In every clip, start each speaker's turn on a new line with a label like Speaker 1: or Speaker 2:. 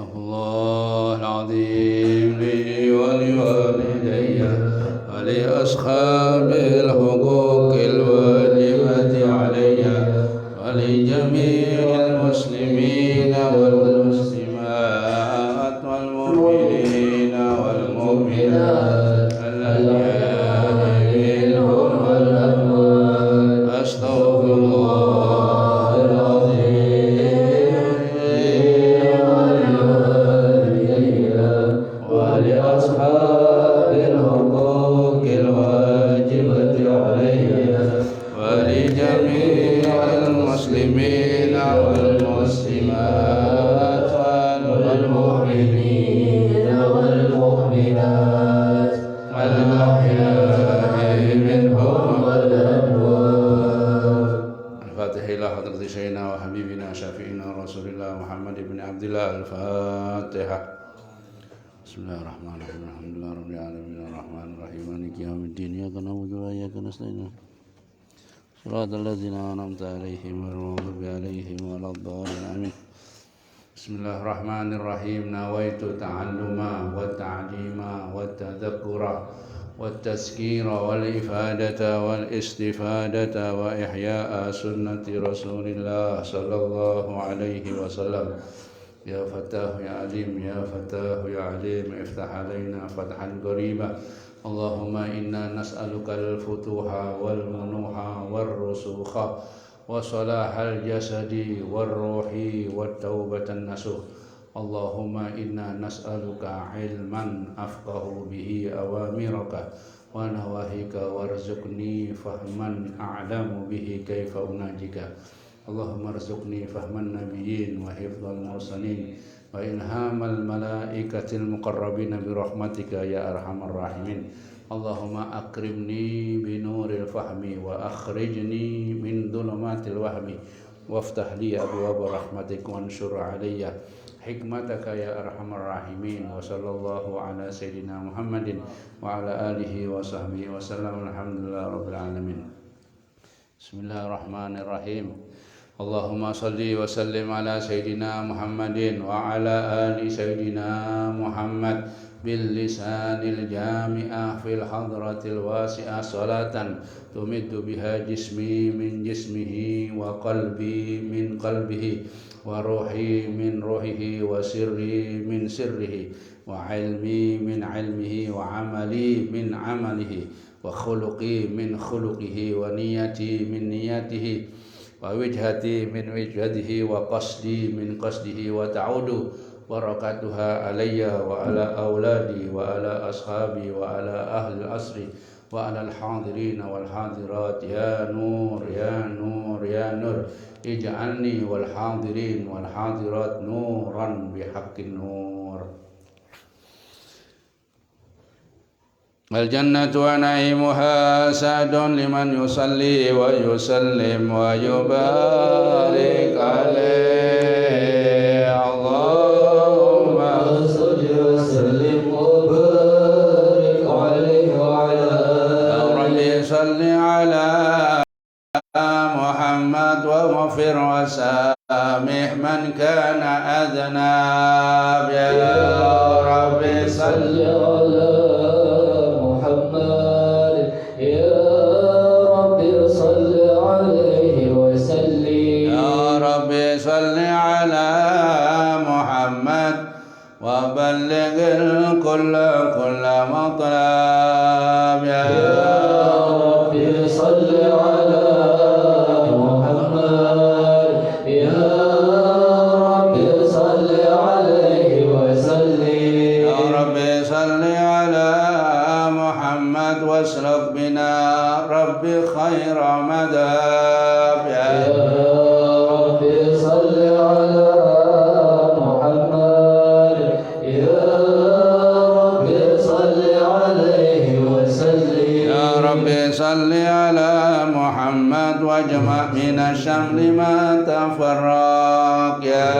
Speaker 1: أستغفر الله العظيم لي ولوالدي ولأصحاب الحقوق الواجبة علي ولجميع المسلمين والمسلمات والمؤمنين والمؤمنات الأحياء منهم والأموات أستغفر الله العظيم ولأصحاب الحقوق الواجبة علي ولجميع المسلمين والمسلمات والمؤمنين والمؤمنات الأحياء منهم والأموات. الفاتحة إلى حضرة سيدنا وحبيبنا شفيعنا رسول الله محمد بن عبد الله. الفاتحة. بسم الله الرحمن الرحيم. الحمد لله رب العالمين الرحمن الرحيم مالك يوم الدين إياك نعبد وإياك نستعين صراط الذين أنعمت عليهم غير المغضوب عليهم ولا الضالين آمين. بسم الله الرحمن الرحيم. نويت التعلم والتعليم والتذكر والتذكير والإفادة والاستفادة وإحياء سنة رسول الله صلى الله عليه وسلم. يا فتاه يا عليم يا فتاه يا عليم افتح علينا فتحا قريبا. اللهم إنا نسألك الفتوح والمنوح والرسوخ وصلاح الجسد والروح والتوبة النصوح. اللهم إنا نسألك علما أفقه به أوامرك ونواهيك وارزقني فهما أعلم به كيف أناجيك. اللهم ارزقني فهم النبيين وحفظ المرسلين وإلهام الملائكة المقربين برحمتك يا أرحم الراحمين. اللهم أكرمني بنور الفهم وأخرجني من ظلمات الوهم وافتح لي أبواب رحمتك وانشر علي حكمتك يا أرحم الراحمين. وصلى الله على سيدنا محمد وعلى آله وصحبه وسلم. الحمد لله رب العالمين. بسم الله الرحمن الرحيم. اللهم صل وسلم على سيدنا محمد وعلى آل سيدنا محمد باللسان الجامع في الحضرة الواسعة صلاة تمد بها جسمي من جسمه وقلبي من قلبه وروحي من روحه وسري من سره وعلمي من علمه وعملي من عمله وخلقي من خلقه ونيتي من نيته ووجهتي من وجهته وقصدي من قصده وتعود بركاتها علي وعلى أولادي وعلى أصحابي وعلى أهل العصر وعلى الحاضرين والحاضرات. يا نور يا نور يا نور اجعلني والحاضرين والحاضرات نورا بحق النور. الجنة ونعيمها سعد لمن يصلي ويسلم ويبارك عليه. اللهم صل وسلم وبارك عليه وعلى آله. صل على محمد وغفر وسامح من كان أذنب. يا رب صل على صل على محمد وبلغ الكل كل مطلب. يا رب صل على محمد. يا رب صل عليه وسلم. يا رب صل على محمد واسلك بنا رب خير مذهب. يا صل على محمد واجمع من الشمل ما تفرق. يا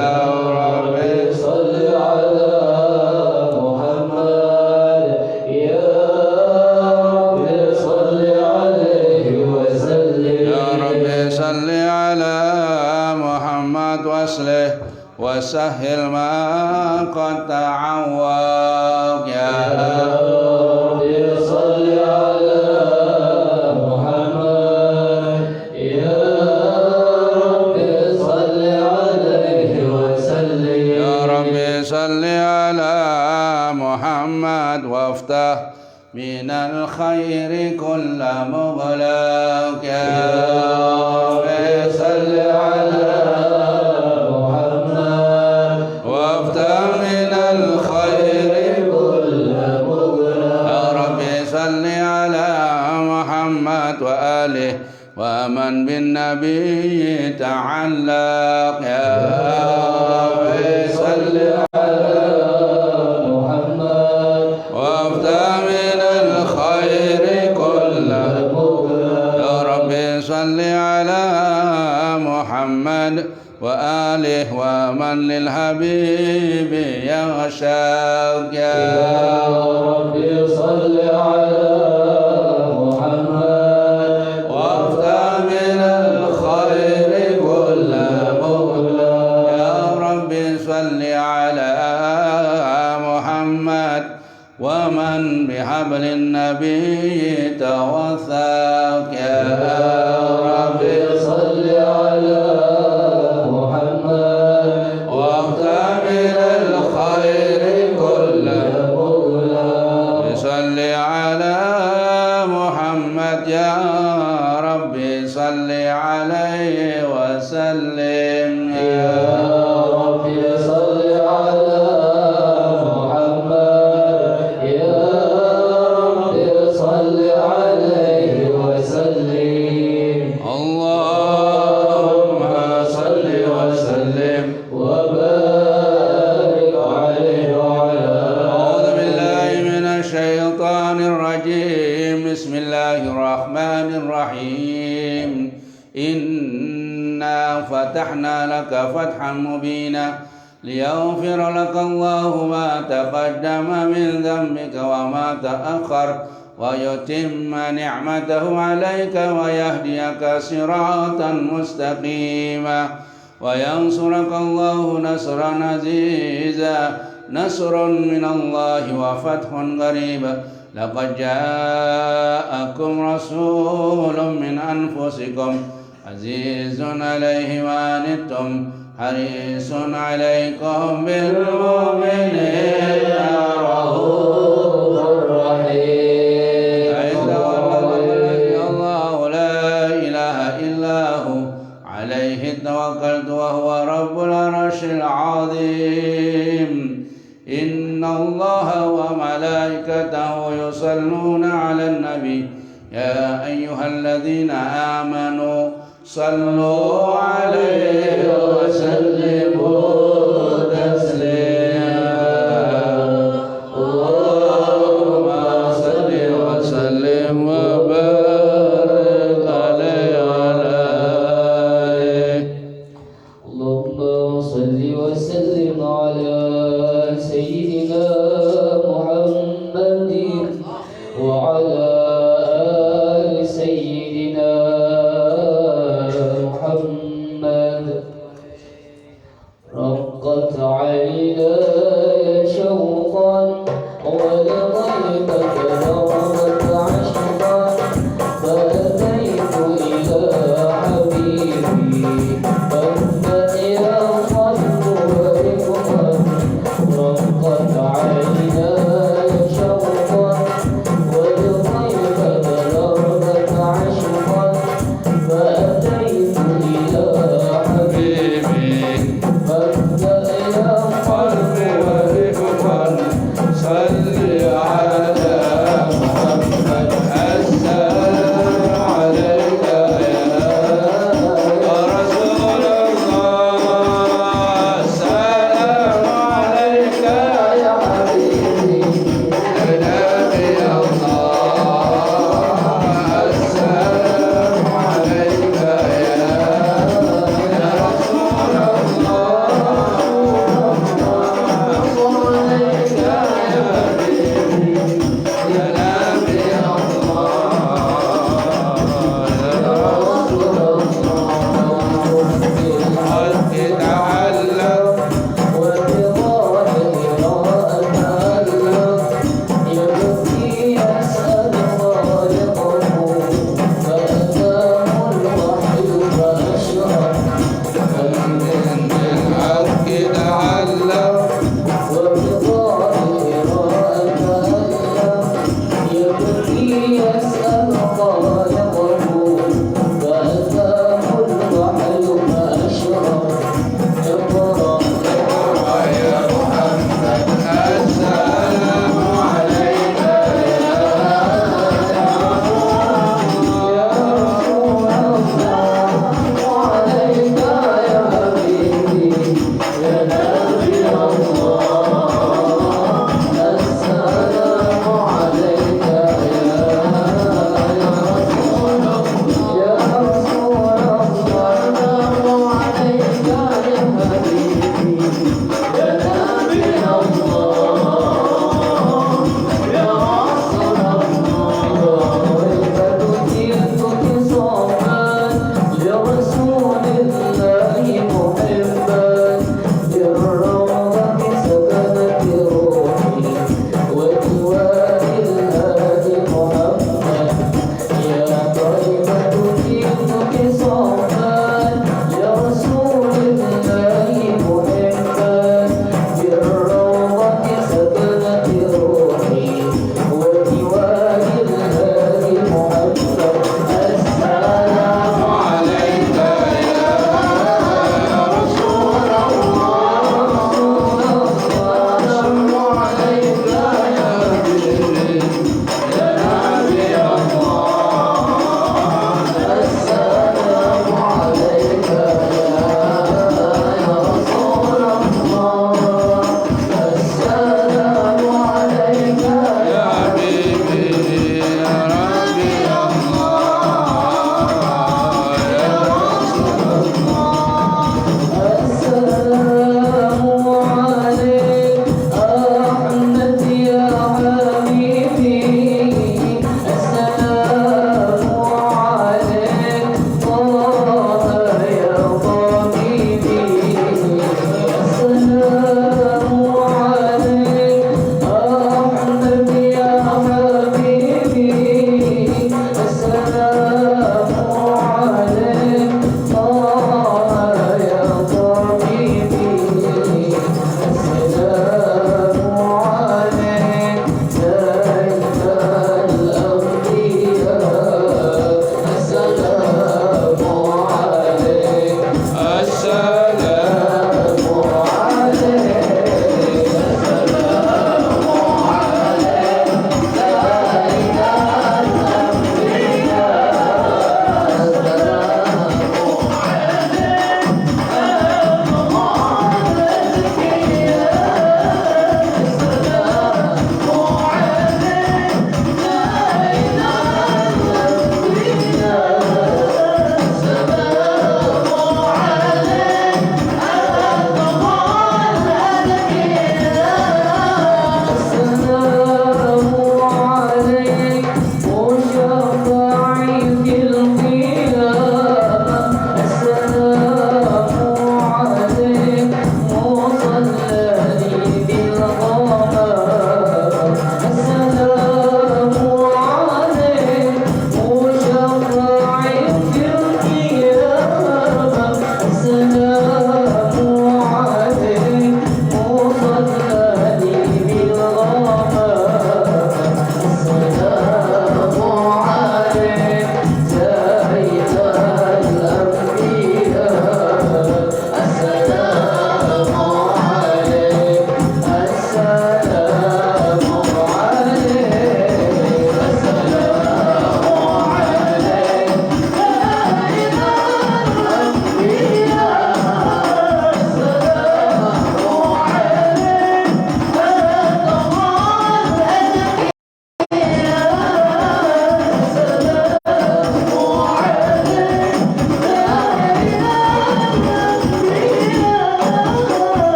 Speaker 1: رب صل على محمد. يا رب صل عليه وسلم. يا رب صل على محمد واصلح وسهل ما تعوق يا
Speaker 2: ربي صل على محمد يا ربي صل عليه وسلم
Speaker 1: يا ربي صل على محمد وافتح من الخير كل مغلق يا ربي صل على محمد وافتح من الخير
Speaker 2: كل مغلق
Speaker 1: يا ربي صل على محمد وآله ومن بالنبي تعلق يا ربي صل
Speaker 2: على محمد
Speaker 1: وافتح من الخير كل
Speaker 2: مغلق
Speaker 1: يا ربي صل على محمد وآله ومن للحبيب يغشاك
Speaker 2: يا
Speaker 1: يا
Speaker 2: ربي صل على محمد
Speaker 1: وافتح من الخير كل مغلق يا ربي صل على محمد ومن بحبل النبي توثق يا ربي
Speaker 2: صل على محمد
Speaker 1: وافتح من الخير كل
Speaker 2: مغلق
Speaker 1: صل على محمد يا ربي صل عليه وسلم
Speaker 2: يا ربي صل على محمد يا ربي صل عليه وسلم
Speaker 1: اللهم صل وسلم
Speaker 2: وبارك عليه وعلى
Speaker 1: أعوذ بالله من الشيطان الرجيم بسم الله الرحمن الرحيم إنا فتحنا لك فتحا مبينا ليغفر لك الله ما تقدم من ذنبك وما تأخر ويتم نعمته عليك ويهديك صراطا مستقيما وينصرك الله نصرا عزيزا نصر من الله وفتح قريب لقد جاءكم رسول من أنفسكم عزيز عليه ما عنتم حريص عليكم بالمؤمنين رؤوف
Speaker 2: رحيم
Speaker 1: الله لا إله إلا هو عليه توكلت وهو رب العرش العظيم إن الله وملائكته يصلون على النبي يا أيها الذين آمنوا صلوا عليه وسلموا تسليما اللهم صل وسلم وبارك عليه وعلى آله
Speaker 2: اللهم صل وسلم على سيدنا محمد وعلى آل سيدنا محمد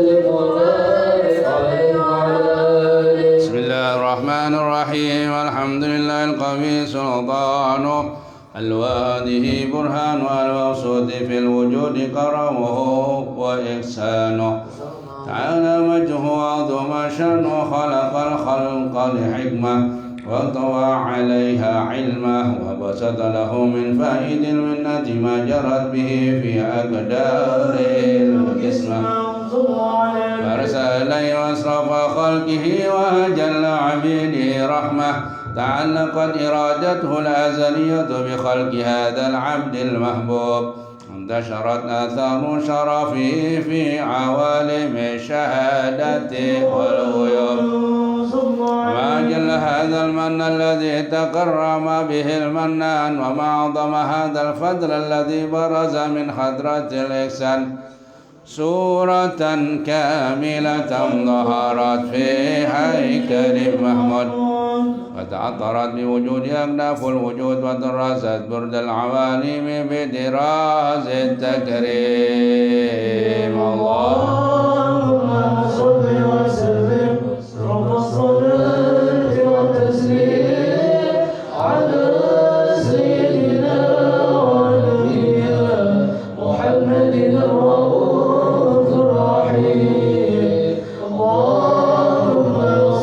Speaker 2: وسلم وبارك عليه وعلى آله.
Speaker 1: بسم الله الرحمن الرحيم. الحمد لله القوي سلطانه الواده برهان والمقصود في الوجود كرمه وإحسانه تعالى وجهه وعظم شأنه خلق الخلق لحكمة وطوى عليها علمه وبسط له من فائد المنة ما جرت به في أقدار القسمة فأرسل إليه وأسرف خلقه وأجل عبيده رحمة تعلقت إرادته الأزلية بخلق هذا العبد المحبوب انتشرت آثار شرفه في عوالم الشهادة والغيوب وما جل هذا المن الذي تكرم به المنان وما أعظم هذا الفضل الذي برز من حضرة الإحسان سورة كاملة ظهرت في هيكل محمود وتعطرت بوجود أكناف الوجود ودرست برد العوالم بدراز التكريم. اللهم صل وسلم رب الصلاة والتسليم على سيدنا ونبينا محمد الرؤوف الرحيم. اللهم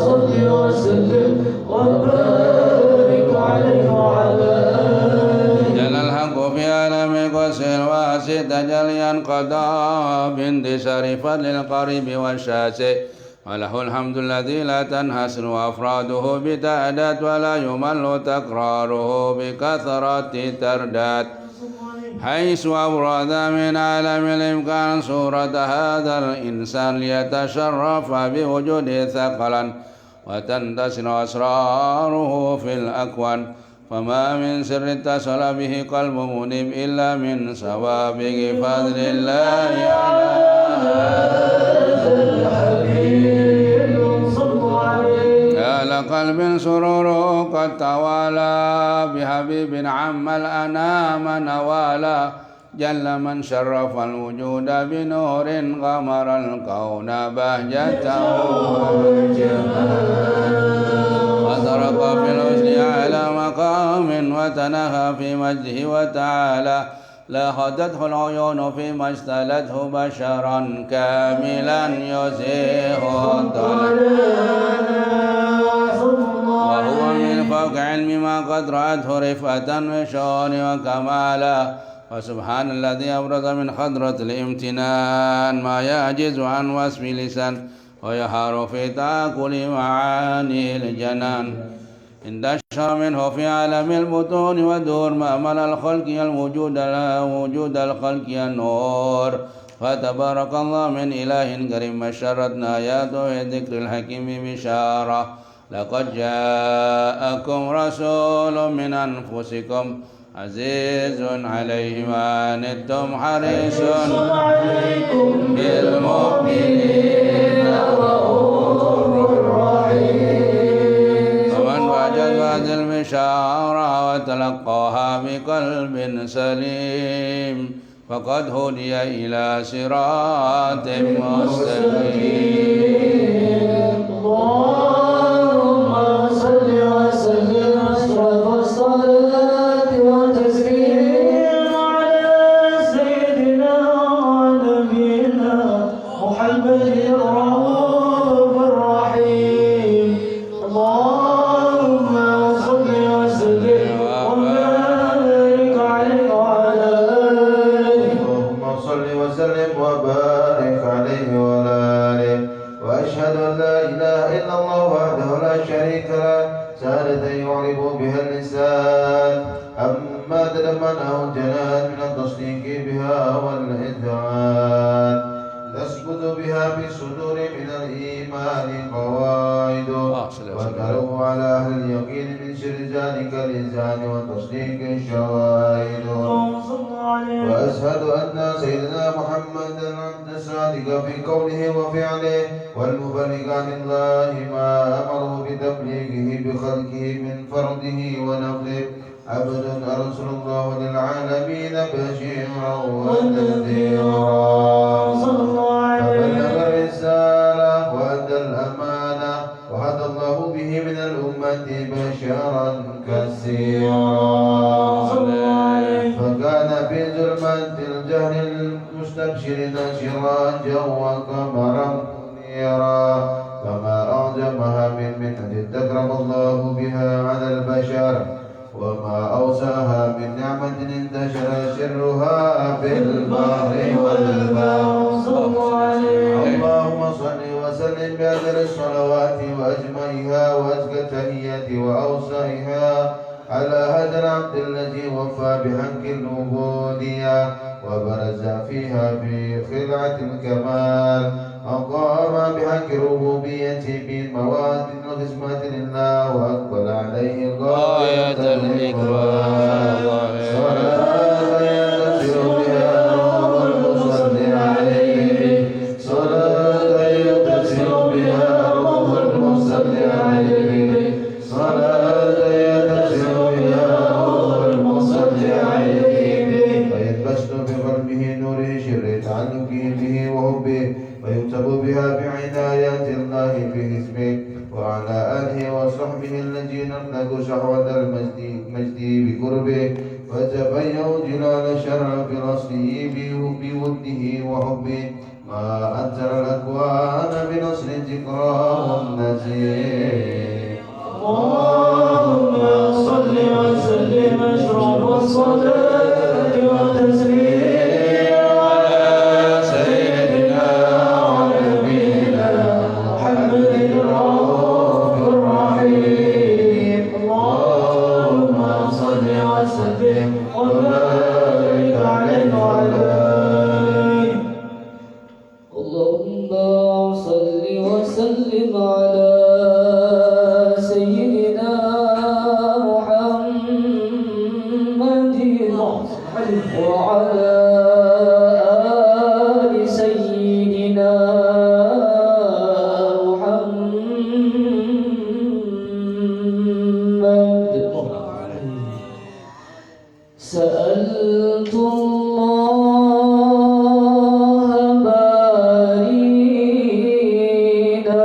Speaker 1: صل وسلم وبارك عليه وعلى آله. جل الحق في عالم القدس الواسع تجليا قضاء باندشار فضل القريب والشاسع وله الحمد الذي لا تنحصر أفراده بتعداد ولا يمل تكراره بكثرة ترداد حيث أورد من عالم الإمكان صورة هذا الإنسان ليتشرف بوجود ثقلا وتنتشر أسراره في الأكوان فما من سر اتصل به قلب منيب إلا من سوابق فضل الله على هذا الحبيب صلوا عليه. يا لقلب سروره قد توالى بحبيب عم الأنام نوالا جل من شرف الوجود بنور غمر الكون بهجته وترق في الحسن على مقام وتنهى في مجده وتعالى لاخذته العيون فيما اجتلته بشرا كاملا يزيح الضلال وهو من فوق علم ما قد رأته رفعة وشؤون وكمالا وسبحان الذي أبرز من حضرة الامتنان ما يعجز عن وصف لسان ويحار في تأكل معاني الجنان انتشر منه في عالم البطون ودور مأمل الخلق الوجود وجود الخلق النور فتبارك الله من إله كريم بشرتنا آياته الذكر الحكيم بشارة لقد جاءكم رسول من أنفسكم عزيز عليه ما عنتم حريص عليكم بالمؤمنين رؤوف رحيم. ومن وجد هذه البشارة وتلقاها بقلب سليم فقد هدي إلى صراط مستقيم. اللهم صل وسلم أشرف الصلاة والتسليم على سيدنا ونبينا محمد الرؤوف الرحيم. اللهم صل وسلم وبارك عليه وعلى آله.
Speaker 3: اللهم صل وسلم وبارك عليه وعلى آله. وأشهد أن لا إله إلا الله وحده لا شريك له شهادة يعرف بها اللسان أما تضمنه الجنان من التصديق بها والإذعان تثبت بها في الصدور من الإيمان قواعد وتلو على أهل اليقين من سر ذلك اللسان وتصديق الشواهد. وأشهد أن سيدنا محمدا عبد الصادق في قوله وفعله والمبلغ عن الله ما أمره بتبليغه بخلقه من فرده ونقله عبد أرسل الله للعالمين بشيرا ونذيرا فبلغ الرسالة الأمة بشرا كثيرا فكان في ظلمات الجهل المستبشرين سراجا وقمرا منيرا فما أعجبها من منة تكرم الله بها على البشر وما أوساها من نعمة انتشر سرها في البحر والبحر اللهم صل وسلم بهذه الصلوات وأجمعها وأزكى التحيات وأوسعها على هذا العبد الذي وفى بحق العبودية وبرز فيها بخلعة الكمال وقام بحق الربوبية بمواد القسمة لله وأقبل عليه غاية الإكرام صلاة ينتصر بها روح المصلي عليه صلاة ينتصر بها روح المصلي عليه صلاة ينتصر بها روح المصلي عليه فيتبسط بقلبه نوره شر تعلقه به وحبه ويكتب بها بعنايات الله في اسمه وعلى آله وصحبه الذين ارتقوا شهوة المجد بقربه وتبينوا جلال شرف رسله بوده وحبه ما أنزل الأكوان بنصر ذكراه النزيه
Speaker 2: اللهم صل وسلم أشرف الصلاة والتسليم على سيدنا ونبينا محمد الرؤوف الرحيم اللهم صل وسلم وبارك عليه وعلى آله اللهم صل وسلم على سيدنا محمد وعلى آل سيدنا محمد سألت الله بارينا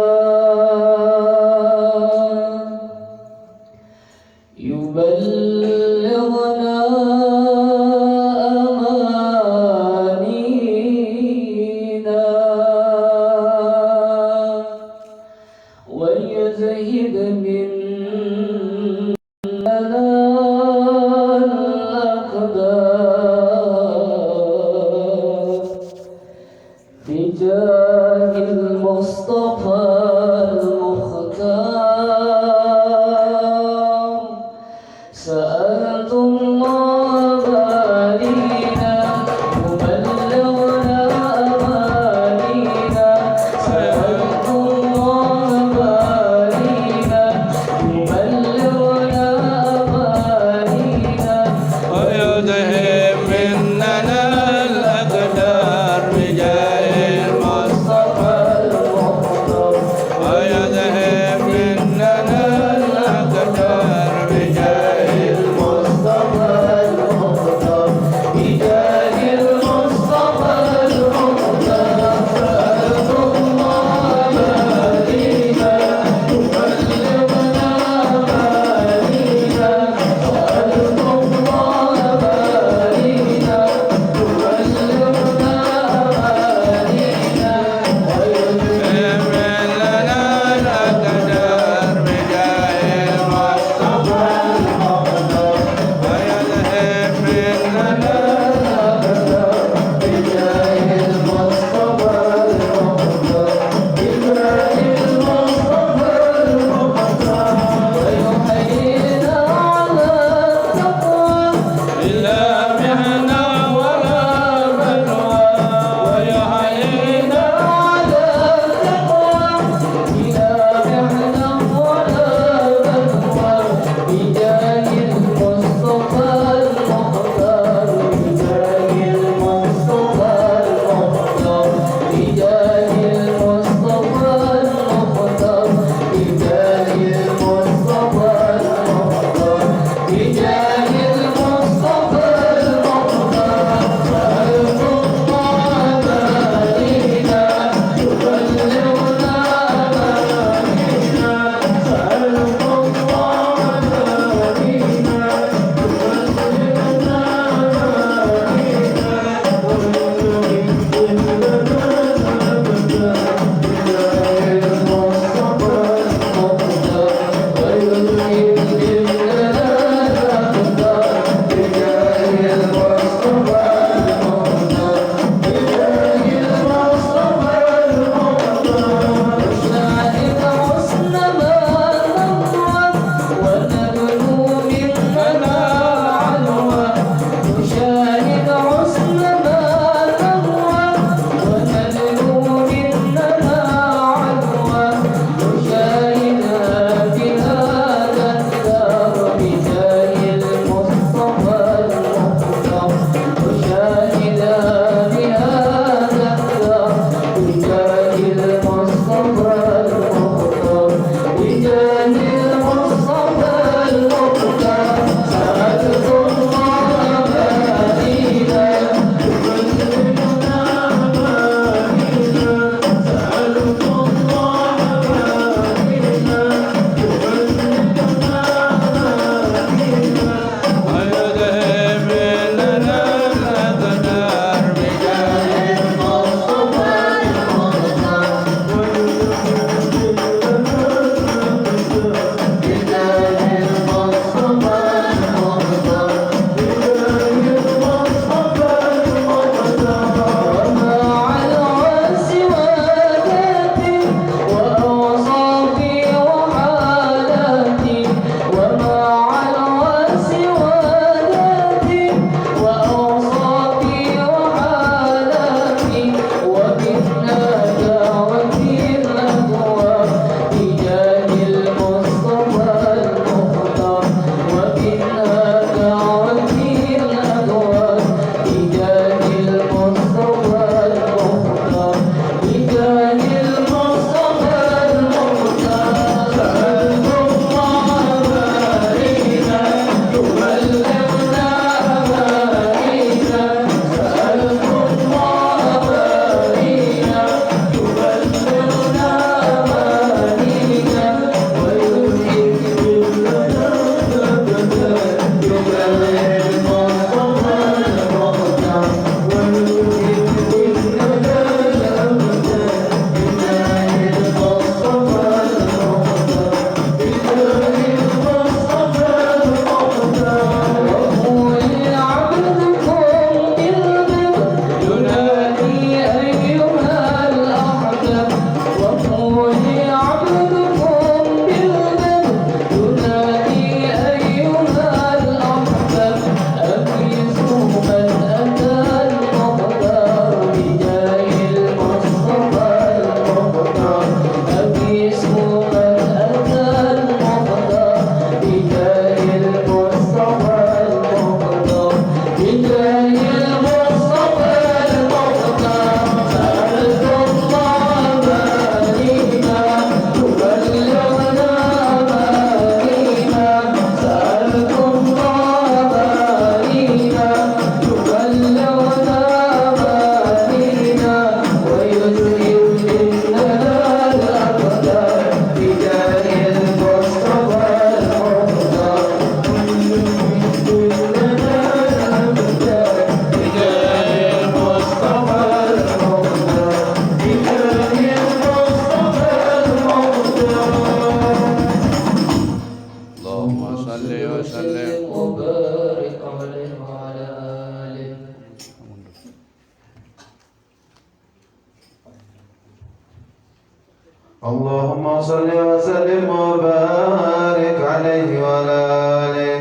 Speaker 3: اللهم صل وسلم وبارك عليه وعلى آله.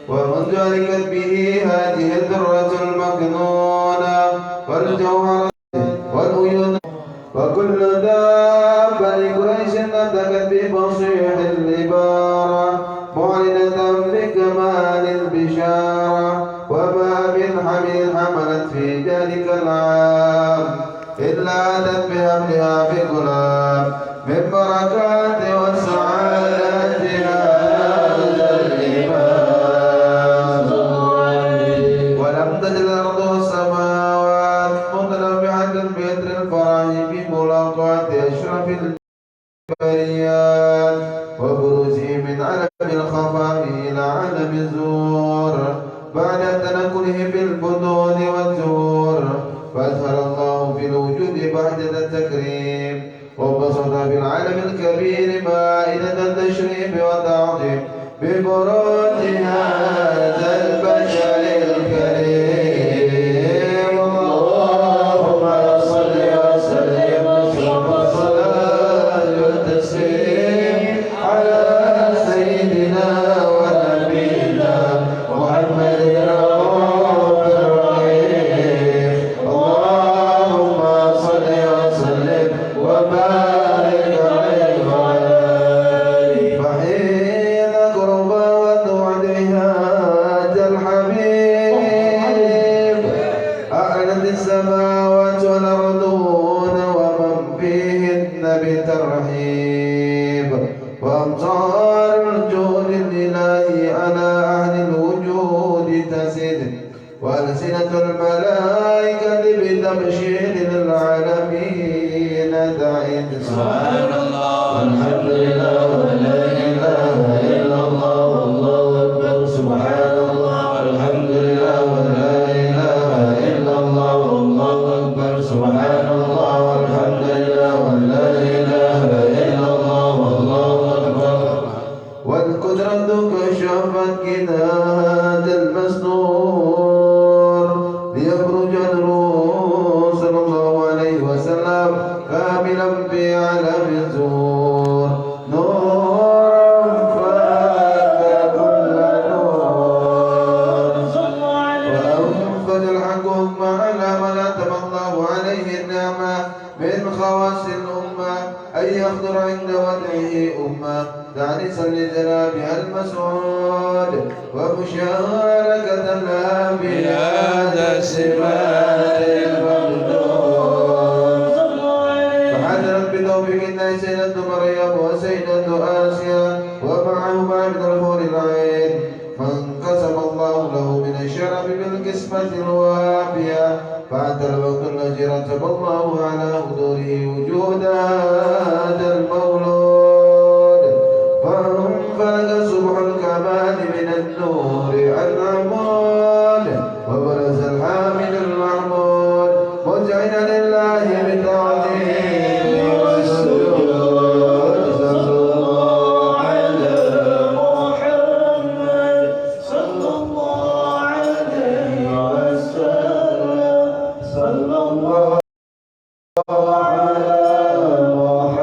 Speaker 3: ومنذ علقت به هذه الذرة المكنونة والجوهرة والعيون وكل دابة لقريش نطقت بفصيح العبارة معلنة بكمال البشارة. وما من حمل حملت في ذلك العام إلا أتت بحملها في غلام من بركات وسعادة هذا الإمام. ولم تجد الأرض والسماوات متنبعة بإثر الفرح بملاقاة أشرف البريات وبروزه من عالم الخفاء إلى عالم الزور بعد تنقله بالبطون والزور. فأظهر الله في الوجود بهجة التكريم وبسط في العالم الكبير مائدة التشريف والتعظيم ببروز هذا البشر الكريم. اللهم صل وسلم وصلاة والتسليم على سيدنا ونبينا محمد رؤوف الرحيم. اللهم صل وسلم وبارك عليه وعلى آله. فحين قرب وتوعد هذا الحبيب أعلنت السماوات والأرضون ومن فيهن بترحيب وأمطار الجود الإلهي على أهل الوجود تزد وألسنة الملائكة بتبشير العالمين تعد. سبحان الله والحمد لله ولا إله إلا الله والله أكبر. سبحان الله والحمد لله ولا إله إلا الله والله أكبر. سبحان الله والحمد لله ولا إله إلا الله والله أكبر. والقدرة كشفت كناد المسنور ليبرج النور صلى الله عليه وسلم كاملا في عالم الزور نور فاك كل نور. وأنفذ الحكم على من أتم الله عليه النعمة من خواص الأمة أن يحضر عند وضعه أمة دانسا لجنابها المسعود ومشاركة لها في هذا السمات الممدود. فحضرت بتوفيق الله سيدة مريم وسيدة آسيا ومعهما من الحور العين فانقسم الله له من الشرف بالقسمة الوافية. فأتى الوقت الذي رتب الله على حضوره وجود هذا المولود فانفلق صبح الكمال من النور العمود وبرز الحامد المحمود مذعنا لله بالتعظيم والسجود. صلى الله على محمد صلى الله عليه وسلم. صلى الله على محمد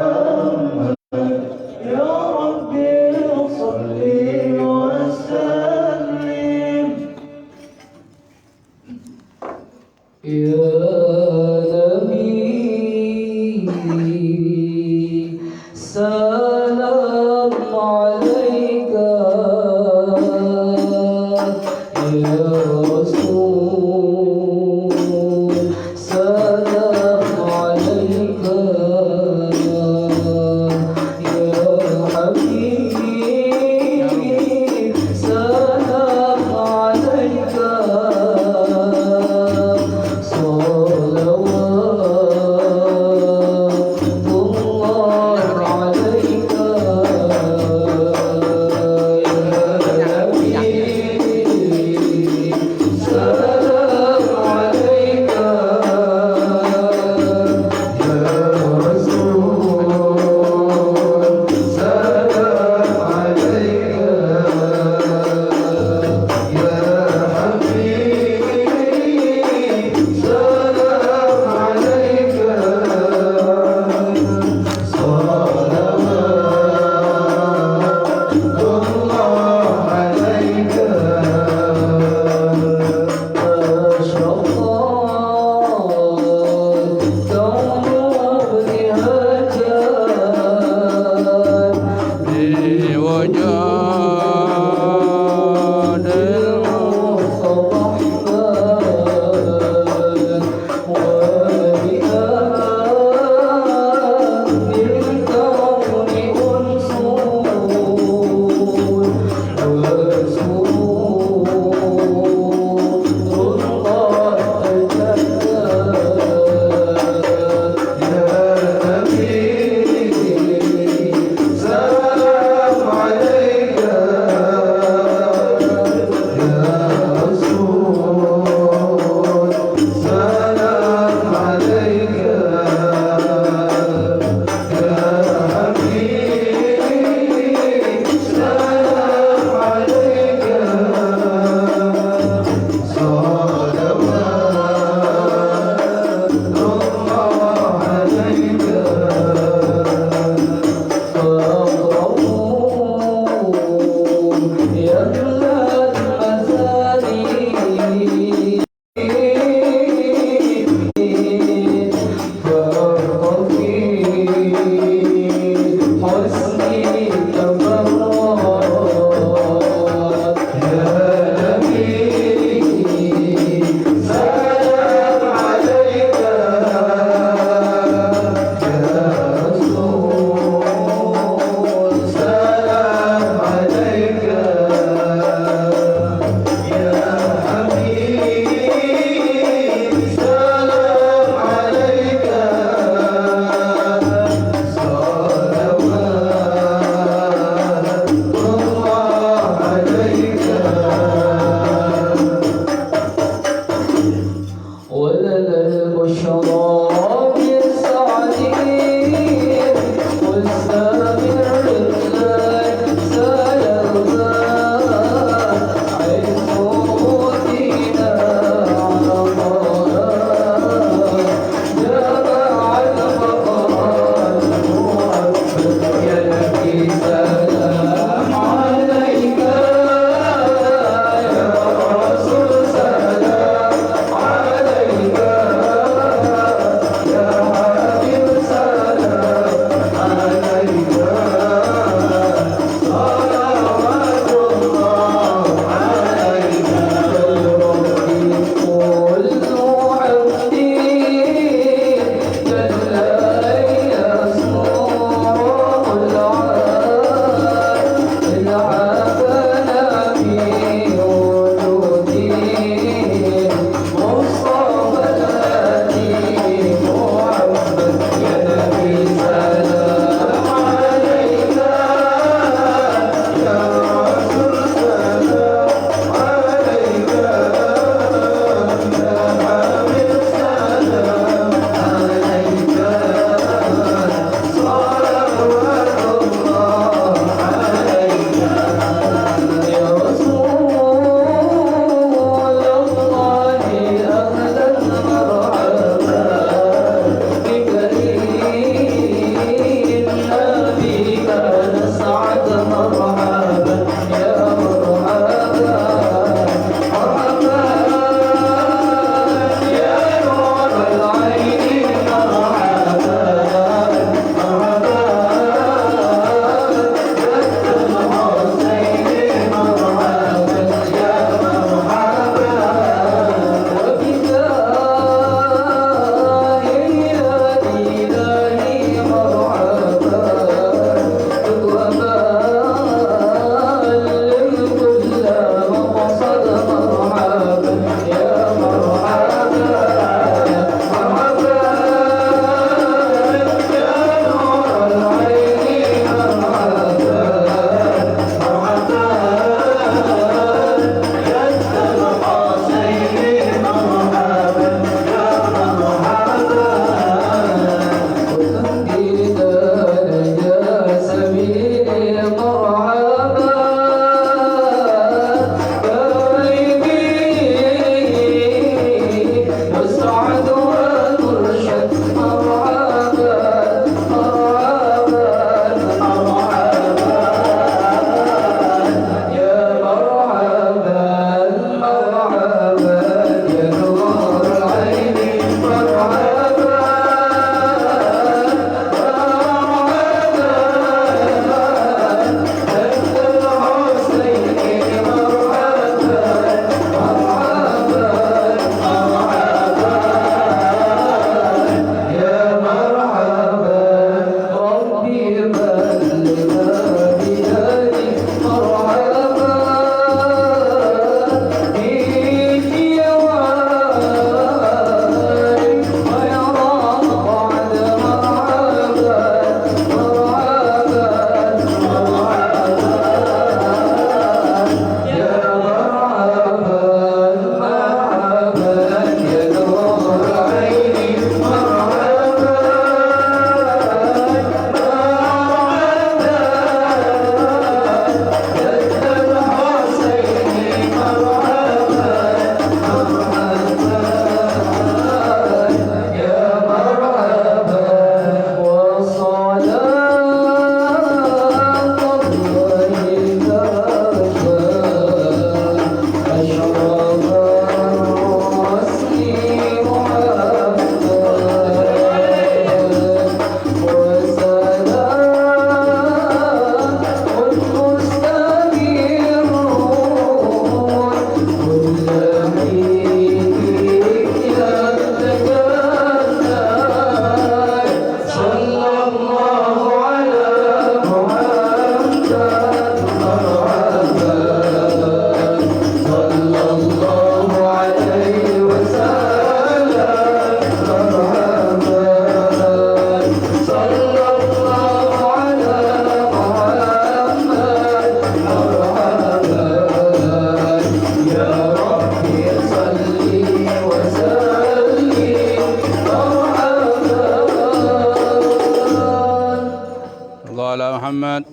Speaker 1: على محمد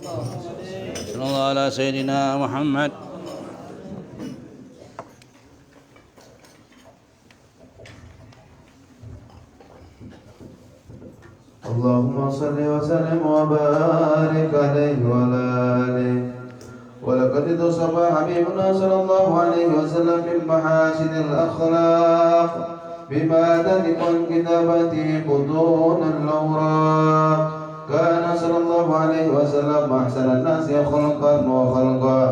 Speaker 1: صلى الله على سيدنا محمد.
Speaker 3: اللهم صل وسلم وبارك عليه وعلى آله. ولقد توصف حبيبنا صلى الله عليه وسلم بمحاسن الأخلاق بما تدق كتابته بطون الأوراق. كان صلى الله عليه وسلم أحسن الناس خلقا وخلقا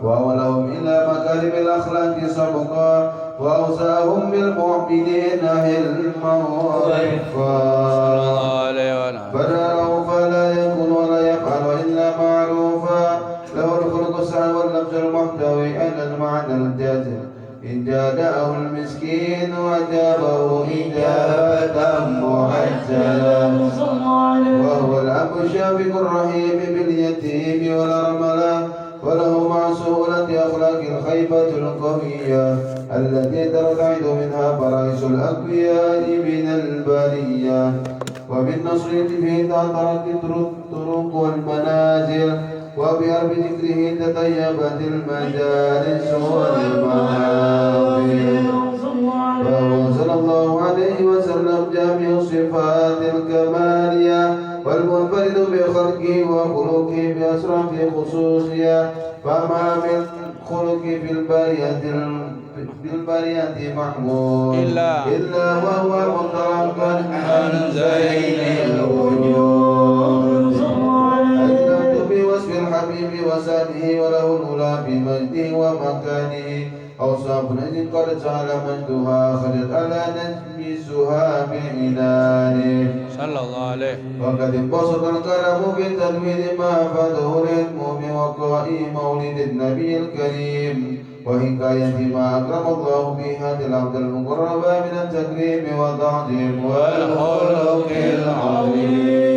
Speaker 3: وأولهم إلى مكارم الأخلاق سبقا وأوسعهم بالمؤمنين حلما ورفقا. برره فلا يكون ولا يفعل إلا معروفا. له الخلق السعي واللفظ المحتوي على المعنى الجازم. إن جاءه المسكين وأجابه إجابة معجلة. وهو الأب الشافق الرحيم باليتيم والأرملة. وله مع سهولة أخلاق الخيبة القوية التي ترتعد منها فرائس الأقوياء من البرية. وبالنصر به تعطرت الطرق والمنازل. وبأرض ذكره تطيبت المجالس والمحافل. وهو صلى الله عليه وسلم جامع صفات الكمالية والمنفرد بخلقه وخلقه بأسرع في خصوصية. فما من خلق في البرية محمود إلا وهو مطلقا عن زين الوجود. أجلت بوصف الحبيب وسانه وله الأولى بمجده ومكانه. أوصاف نجد قد سهل مجدها خرجت على نجم سهام عنانه
Speaker 1: صلى الله عليه.
Speaker 3: وقد انبسط القلم بتنوين ما فاته العلم بوقاء مولد النبي الكريم وحكاية ما أكرم الله به هذا العبد المقرب من التكريم والتعظيم والخلق العظيم.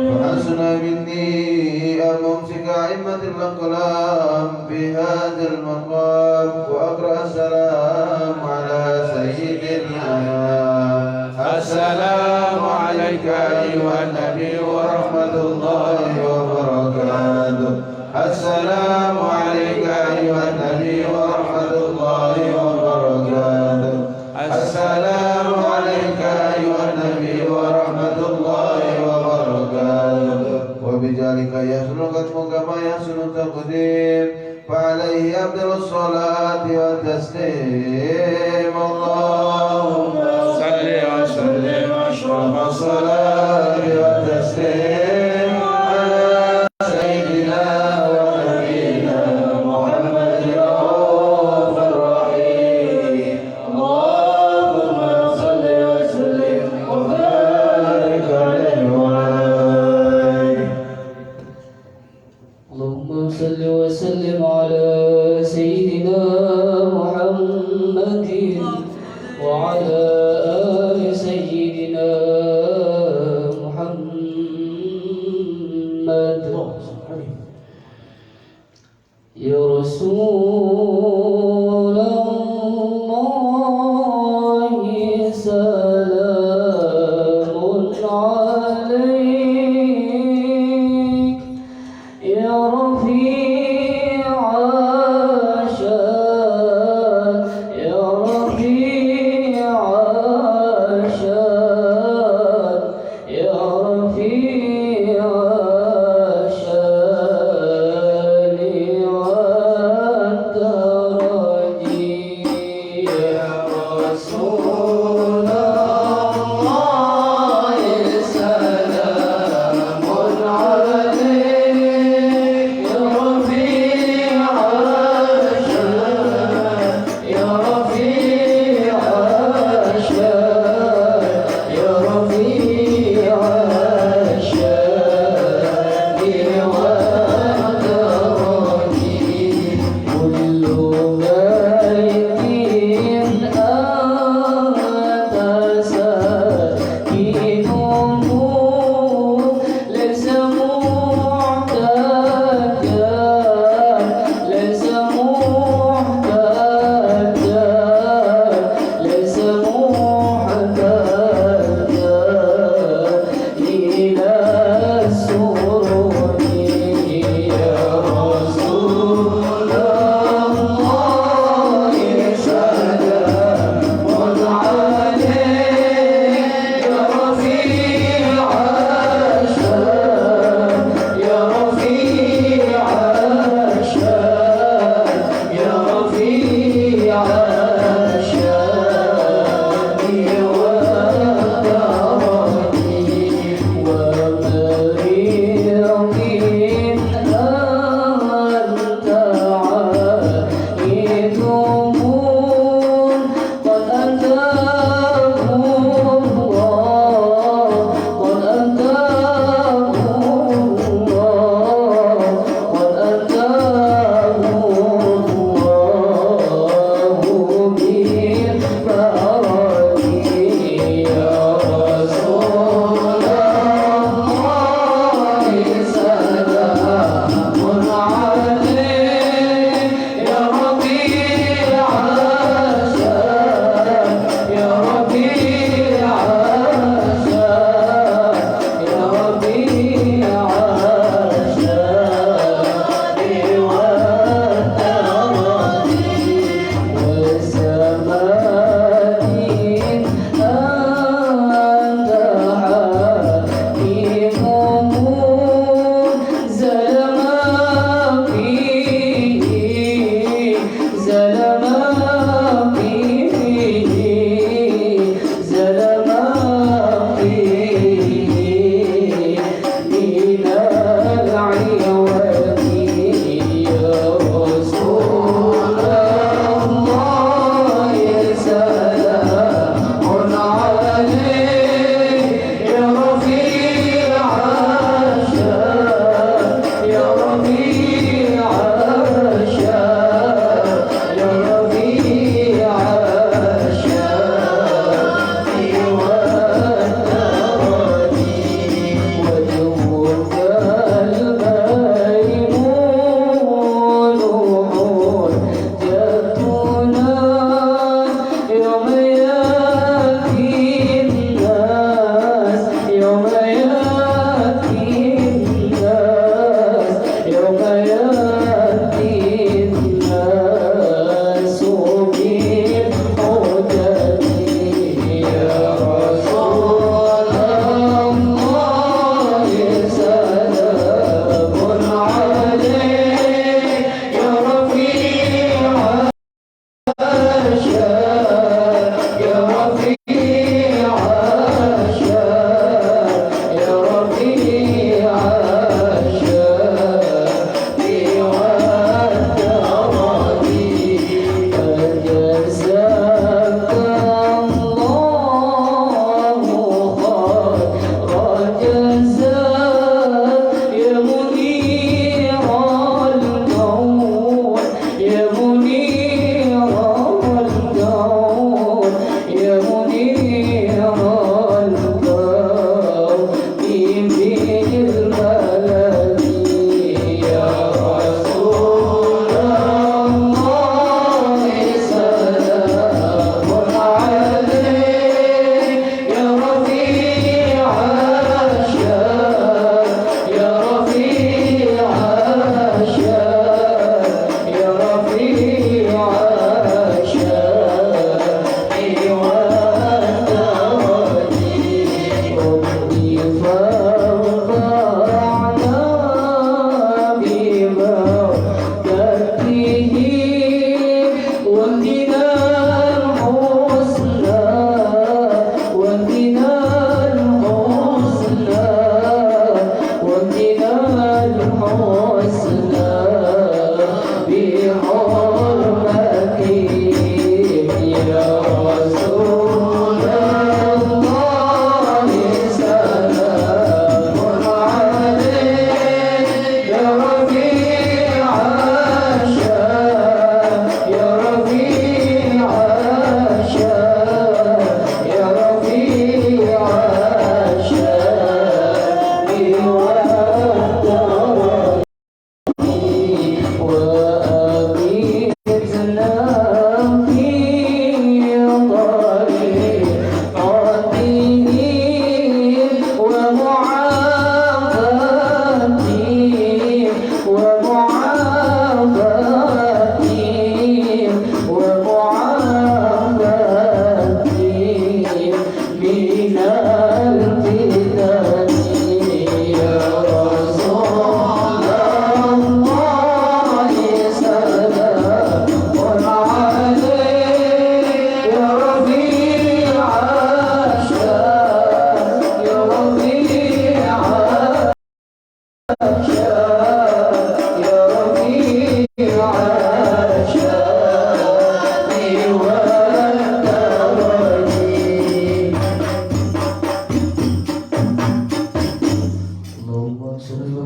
Speaker 3: وحسن مني أن أمسك أئمة الأقلام بهذا المقام وأقرأ السلام على سيد الأنام. السلام عليك أيها النبي ورحمة الله وبركاته. السلام عليك أيها النبي ورحمة الله وبركاته. السلام عليك أيها النبي ورحمة الله وبركاته. وبذلك يحسن ختمك كما يحسن التقديم. فعليه أفضل الصلاة والتسليم. اللهم صل وسلم أشرف الصلاة والتسليم على سيدنا ونبينا محمد الرؤوف الرحيم. اللهم صل وسلم وبارك عليه وعلى آله.
Speaker 2: اللهم صل وسلم على سيدنا محمد وعلى آل سيدنا محمد. يا رسول الله سلام عليك. يا رفيع الشان يا رفيع الشان يا رفيع الشان وأنت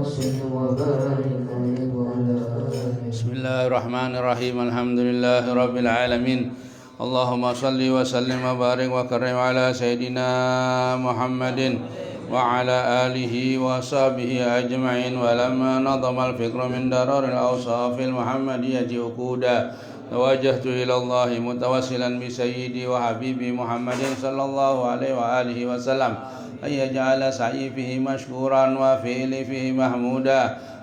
Speaker 2: وسلم وبارك عليه وعلى آله.
Speaker 1: بسم الله الرحمن الرحيم الحمد لله رب العالمين اللهم صل وسلم وبارك وكرم على سيدنا محمد وعلى آله وصحبه أجمعين. ولما نظم الفكر من درر الأوصاف المحمدية أكودا توجهت إلى الله متوسلا بسيدي وحبيبي محمد صلى الله عليه وآله وسلم أن يجعل سعي فيه مشكورا وفعلي فيه محمودا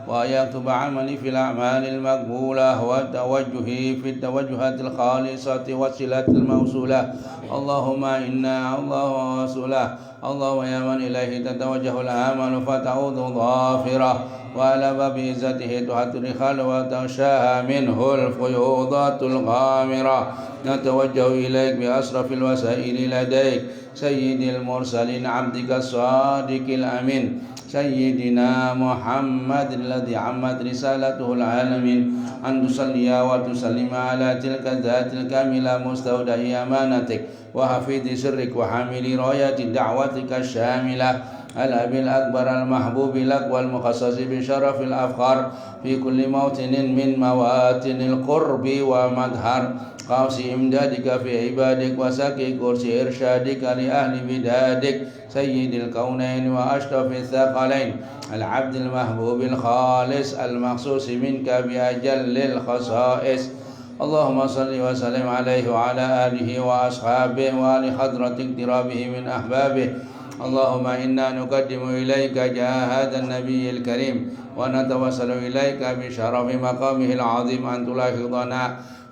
Speaker 1: وأن يكتب عملي في الأعمال المقبولة وتوجهي في التوجهات الخالصة والصلة الموصولة. اللهم إنا الله ورسوله اللهم يا من إليه تتوجه الآمال فتعود ظافرة وعلى باب عزته تحت الرحال وتغشاها منه الفيوضات الغامرة. نتوجه إليك بأشرف الوسائل لديك سيد المرسلين عبدك الصادق الأمين سيدنا محمد الذي عمت رسالته العالمين أن تصلي وتسلم على تلك الذات الكاملة مستودع أمانتك وحفيظ سرك وحامل راية دعوتك الشاملة الأب الأكبر المحبوب لك والمخصص بشرف الأفخار في كل موطن من مواطن القرب ومظهر قوس إمدادك في عبادك وسكي كرسي إرشادك لأهل بدادك سيد الكونين وأشرف الثقلين العبد المحبوب الخالص المخصوص منك بأجل الخصائص. اللهم صل وسلم عليه وعلى آله وأصحابه وآل خضرة اقترابه من أحبابه. اللهم إنا نقدم إليك جاه هذا النبي الكريم ونتوسل إليك بشرف مقامه العظيم أن تلاحظنا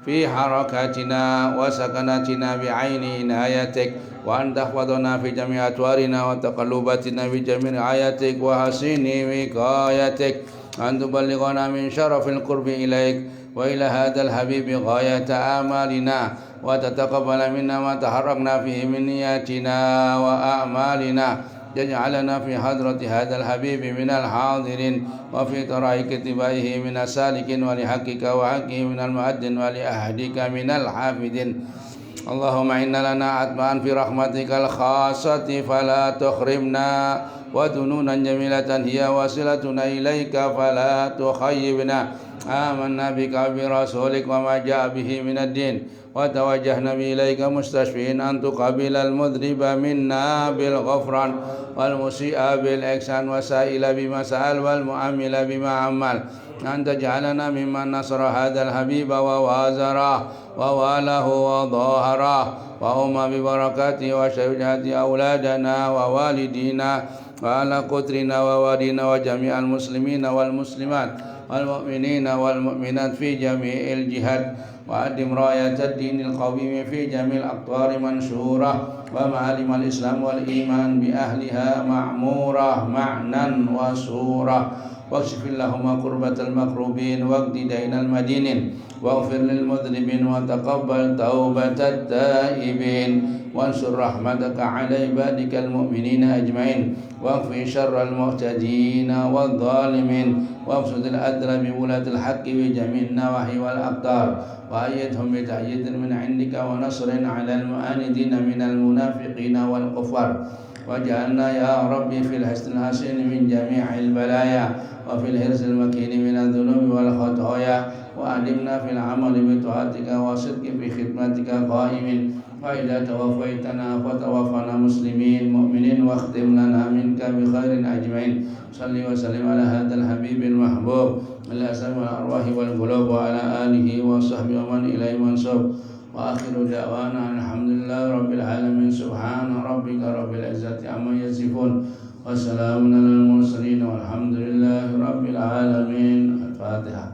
Speaker 1: في حركاتنا وسكناتنا بعين عنايتك وأن تحفظنا في جميع أطوارنا وتقلباتنا بجميع رعايتك وحسن وقايتك أن تبلغنا من شرف القرب إليك وإلى هذا الحبيب غاية آمالنا وتتقبل منا ما تحركنا فيه من نياتنا وأعمالنا. تجعلنا في حضرة هذا الحبيب من الحاضرين وفي طرائق اتباعه من السالكين ولحقك وحقه من المؤدين ولأهدك من الحافظين. اللهم إن لنا أتباعا في رحمتك الخاصة فلا تخرمنا وذنونا جميلة هي وصلتنا إليك فلا تخيبنا. آمنا بك وبرسولك وما جاء به من الدين وتوجهنا إليك مستشفين أن تقبل المذنب منا بالغفران والمسيء بالإحسان وسائل بما سأل والمؤمل بما عمل. أن تجعلنا ممن نصر هذا الحبيب ووازره وواله وظاهره وهم ببركاته وشجاعة أولادنا ووالدينا وعلى قدرنا ووالدنا وجميع المسلمين والمسلمات والمؤمنين والمؤمنات في جميع الجهات وأدم راية الدين القويم في جميع الأقطار منشورة ومعالم الإسلام والإيمان بأهلها معمورة معنى وصورة. واكشف اللهم كربة المكروبين واقض دين المدينين واغفر للمذنبين وتقبل توبة التائبين وانشر رحمتك على عبادك المؤمنين أجمعين واكفي شر المعتدين والظالمين وابسط الأدر بولاة الحق بجميع النواحي والأقطار وأيدهم بتأييد من عندك ونصر على المعاندين من المنافقين والكفار. واجعلنا يا ربي في الحسن الحسين من جميع البلايا وفي الحرص المكين من الذنوب والخطايا وأدمنا في العمل بطاعتك وصدق في خدمتك قائمين. وإذا توفيتنا فتوفنا مسلمين مؤمنين واختم لنا منك بخير أجمعين. صل وسلم على هذا الحبيب المحبوب الأسماء والأرواح والقلوب وعلى آله وصحبه ومن إليه منسوب. وآخر دعوانا الحمد لله رب العالمين. سبحان ربك رب العزة عما يصفون وسلام على المرسلين والحمد لله رب العالمين. الفاتحة.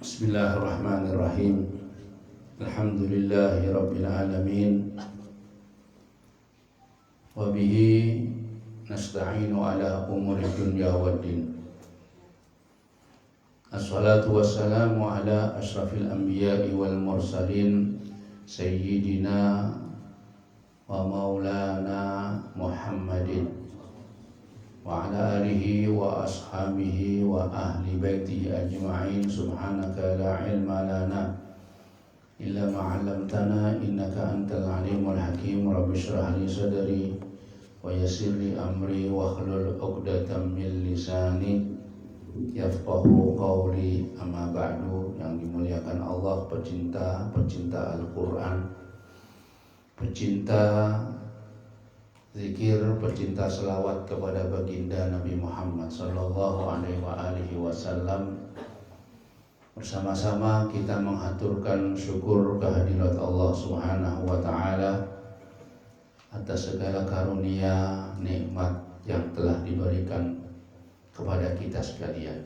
Speaker 1: بسم الله الرحمن الرحيم. الحمد لله رب العالمين وبه نستعين على أمور الدنيا والدين. الصلاة والسلام على أشرف الأنبياء والمرسلين سيدنا ومولانا محمد وعلى آله وأصحابه وأهل بيته أجمعين. سبحانك لا علم لنا إلا ما علمتنا إنك أنت العليم الحكيم رب اشرح لي صدري ويسر لي أمري واحلل عقدة من لساني yafqahu qawli. Amma ba'du. Yang dimuliakan Allah, pecinta Al-Quran, pecinta zikir, pecinta selawat kepada baginda Nabi Muhammad sallallahu alaihi wasallam. Bersama-sama kita menghaturkan syukur kehadirat Allah Subhanahu wa taala atas segala karunia nikmat yang telah diberikan kepada kita sekalian.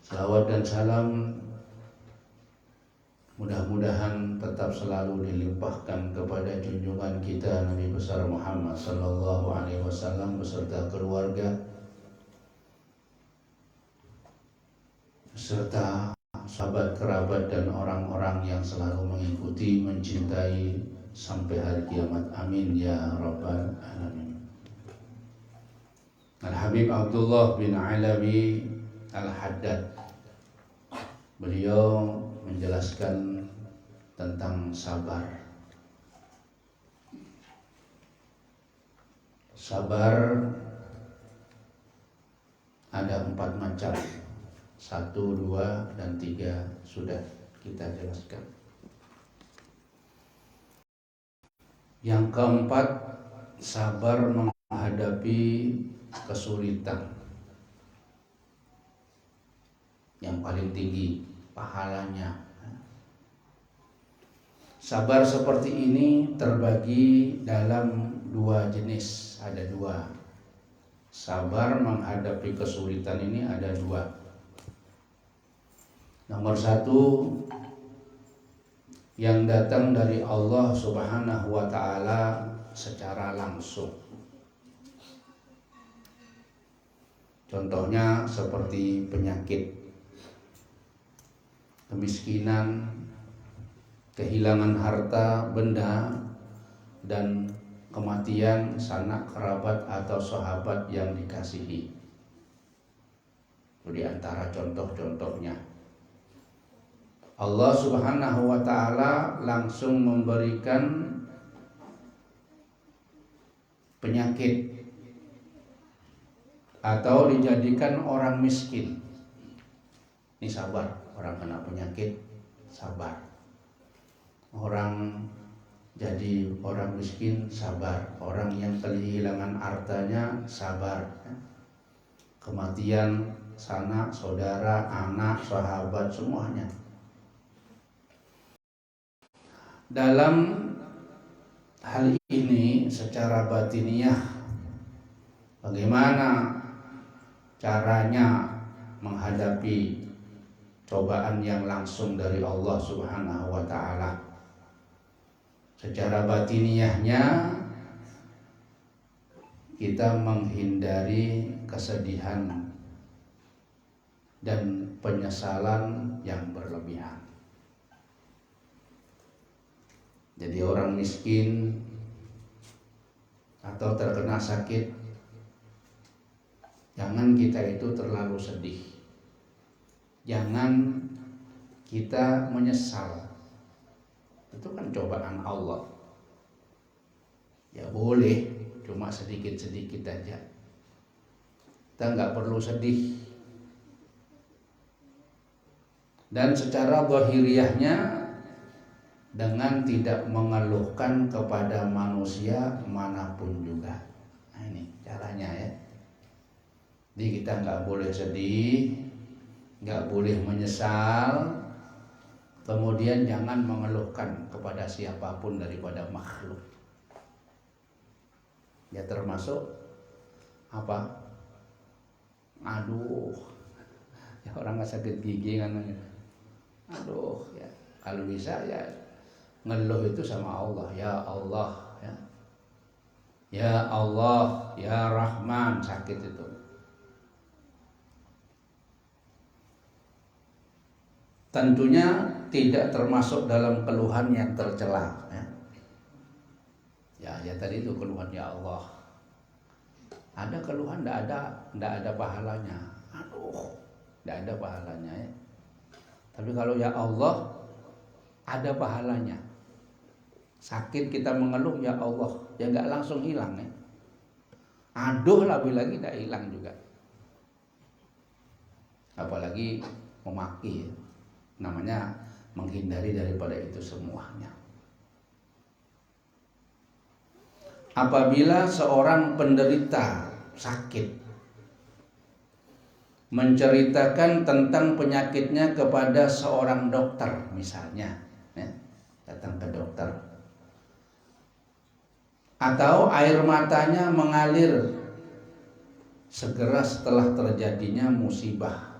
Speaker 1: Salawat dan salam mudah-mudahan tetap selalu dilimpahkan kepada junjungan kita Nabi besar Muhammad sallallahu alaihi wasallam beserta keluarga, beserta sahabat, kerabat dan orang-orang yang selalu mengikuti, mencintai sampai hari kiamat. Amin ya rabbal alamin. Al-Habib Abdullah bin Alawi Al-Haddad, beliau menjelaskan tentang sabar. Sabar ada 4 macam, 1, 2, dan 3 sudah kita jelaskan. Yang keempat, sabar menghadapi kesulitan. Yang paling tinggi pahalanya. Sabar seperti ini terbagi dalam 2 jenis. Ada 2. Sabar menghadapi kesulitan ini ada 2. Nomor 1, yang datang dari Allah Subhanahu wa taala secara langsung. Contohnya seperti penyakit, kemiskinan, kehilangan harta benda, dan kematian sanak kerabat atau sahabat yang dikasihi. Itu di antara contoh-contohnya. Allah Subhanahu wa taala langsung memberikan penyakit atau dijadikan orang miskin. Ini sabar, orang kena penyakit sabar. Orang jadi orang miskin sabar. Orang yang kehilangan hartanya sabar. Kematian sanak, saudara, anak, sahabat, semuanya. Dalam hal ini secara batiniah, bagaimana caranya menghadapi cobaan yang langsung dari Allah Subhanahu wa taala? Secara batiniahnya kita menghindari kesedihan dan penyesalan yang berlebihan. Jadi orang miskin atau terkena sakit, jangan kita itu terlalu sedih. Jangan kita menyesal. Itu kan cobaan Allah. Ya boleh, cuma sedikit-sedikit aja. Kita nggak perlu sedih. Dan secara zahiriyahnya, dengan tidak mengeluhkan kepada manusia manapun juga. Nah ini caranya ya. Jadi kita nggak boleh sedih, nggak boleh menyesal, kemudian jangan mengeluhkan kepada siapapun daripada makhluk. Ya termasuk apa? Aduh, ya orang nggak sakit gigi kan? Aduh, ya kalau bisa ya ngeluh itu sama Allah. Ya Allah, ya, ya Allah, ya Rahman, sakit itu. Tentunya tidak termasuk dalam keluhan yang tercela. Ya tadi itu keluhan ya Allah. Ada keluhan tidak ada pahalanya. Aduh, tidak ada pahalanya ya. Tapi kalau ya Allah, ada pahalanya. Sakit kita mengeluh, ya Allah, ya nggak langsung hilang ya. Aduh, lebih lagi tidak hilang juga. Apalagi memaki, ya. Namanya menghindari daripada itu semuanya. Apabila seorang penderita sakit menceritakan tentang penyakitnya kepada seorang dokter, misalnya, ya, datang ke dokter, atau air matanya mengalir segera setelah terjadinya musibah,